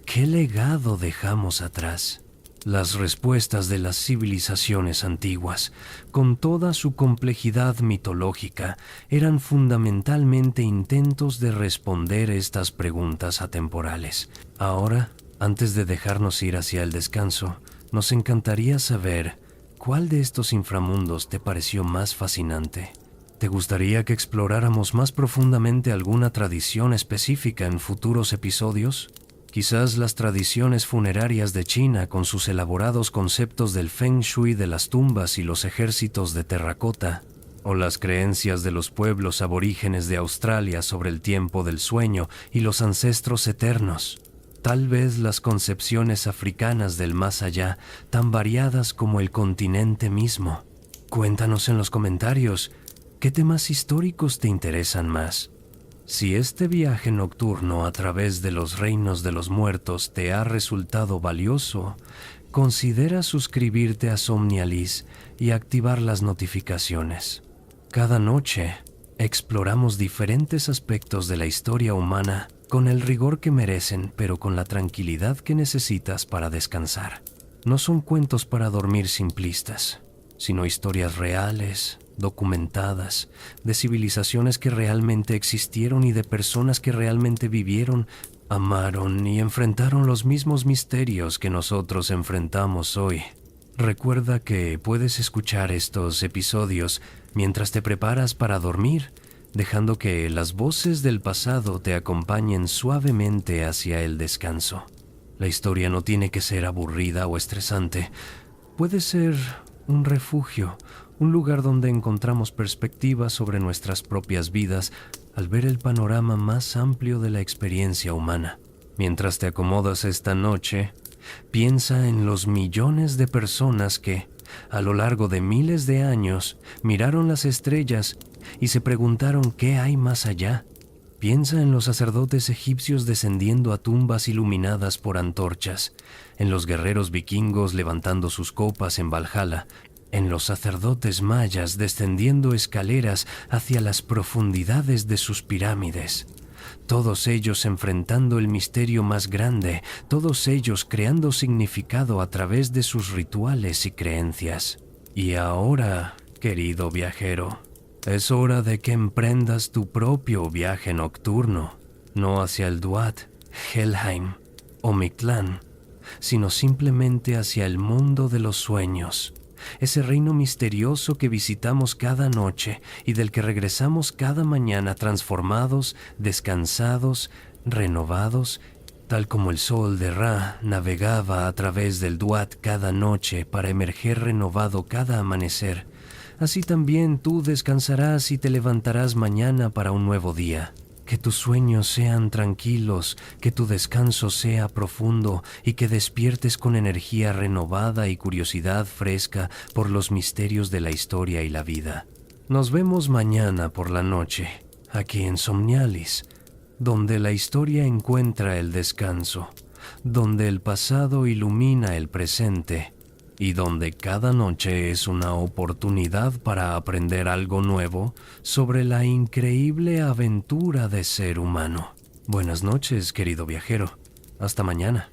¿Qué legado dejamos atrás? Las respuestas de las civilizaciones antiguas, con toda su complejidad mitológica, eran fundamentalmente intentos de responder estas preguntas atemporales. Ahora, antes de dejarnos ir hacia el descanso, nos encantaría saber cuál de estos inframundos te pareció más fascinante. ¿Te gustaría que exploráramos más profundamente alguna tradición específica en futuros episodios? Quizás las tradiciones funerarias de China con sus elaborados conceptos del Feng Shui de las tumbas y los ejércitos de terracota, o las creencias de los pueblos aborígenes de Australia sobre el tiempo del sueño y los ancestros eternos. Tal vez las concepciones africanas del más allá, tan variadas como el continente mismo. Cuéntanos en los comentarios, ¿qué temas históricos te interesan más? Si este viaje nocturno a través de los reinos de los muertos te ha resultado valioso, considera suscribirte a Somnialis y activar las notificaciones. Cada noche, exploramos diferentes aspectos de la historia humana con el rigor que merecen, pero con la tranquilidad que necesitas para descansar. No son cuentos para dormir simplistas, sino historias reales, documentadas, de civilizaciones que realmente existieron y de personas que realmente vivieron, amaron y enfrentaron los mismos misterios que nosotros enfrentamos hoy. Recuerda que puedes escuchar estos episodios mientras te preparas para dormir, dejando que las voces del pasado te acompañen suavemente hacia el descanso. La historia no tiene que ser aburrida o estresante. Puede ser un refugio, un lugar donde encontramos perspectivas sobre nuestras propias vidas al ver el panorama más amplio de la experiencia humana. Mientras te acomodas esta noche, piensa en los millones de personas que, a lo largo de miles de años, miraron las estrellas y se preguntaron qué hay más allá. Piensa en los sacerdotes egipcios descendiendo a tumbas iluminadas por antorchas, en los guerreros vikingos levantando sus copas en Valhalla, en los sacerdotes mayas descendiendo escaleras hacia las profundidades de sus pirámides. Todos ellos enfrentando el misterio más grande, todos ellos creando significado a través de sus rituales y creencias. Y ahora, querido viajero, es hora de que emprendas tu propio viaje nocturno, no hacia el Duat, Helheim o Mictlán, sino simplemente hacia el mundo de los sueños, ese reino misterioso que visitamos cada noche y del que regresamos cada mañana transformados, descansados, renovados, tal como el sol de Ra navegaba a través del Duat cada noche para emerger renovado cada amanecer. Así también tú descansarás y te levantarás mañana para un nuevo día. Que tus sueños sean tranquilos, que tu descanso sea profundo y que despiertes con energía renovada y curiosidad fresca por los misterios de la historia y la vida. Nos vemos mañana por la noche, aquí en Somnialis, donde la historia encuentra el descanso, donde el pasado ilumina el presente y donde cada noche es una oportunidad para aprender algo nuevo sobre la increíble aventura de ser humano. Buenas noches, querido viajero. Hasta mañana.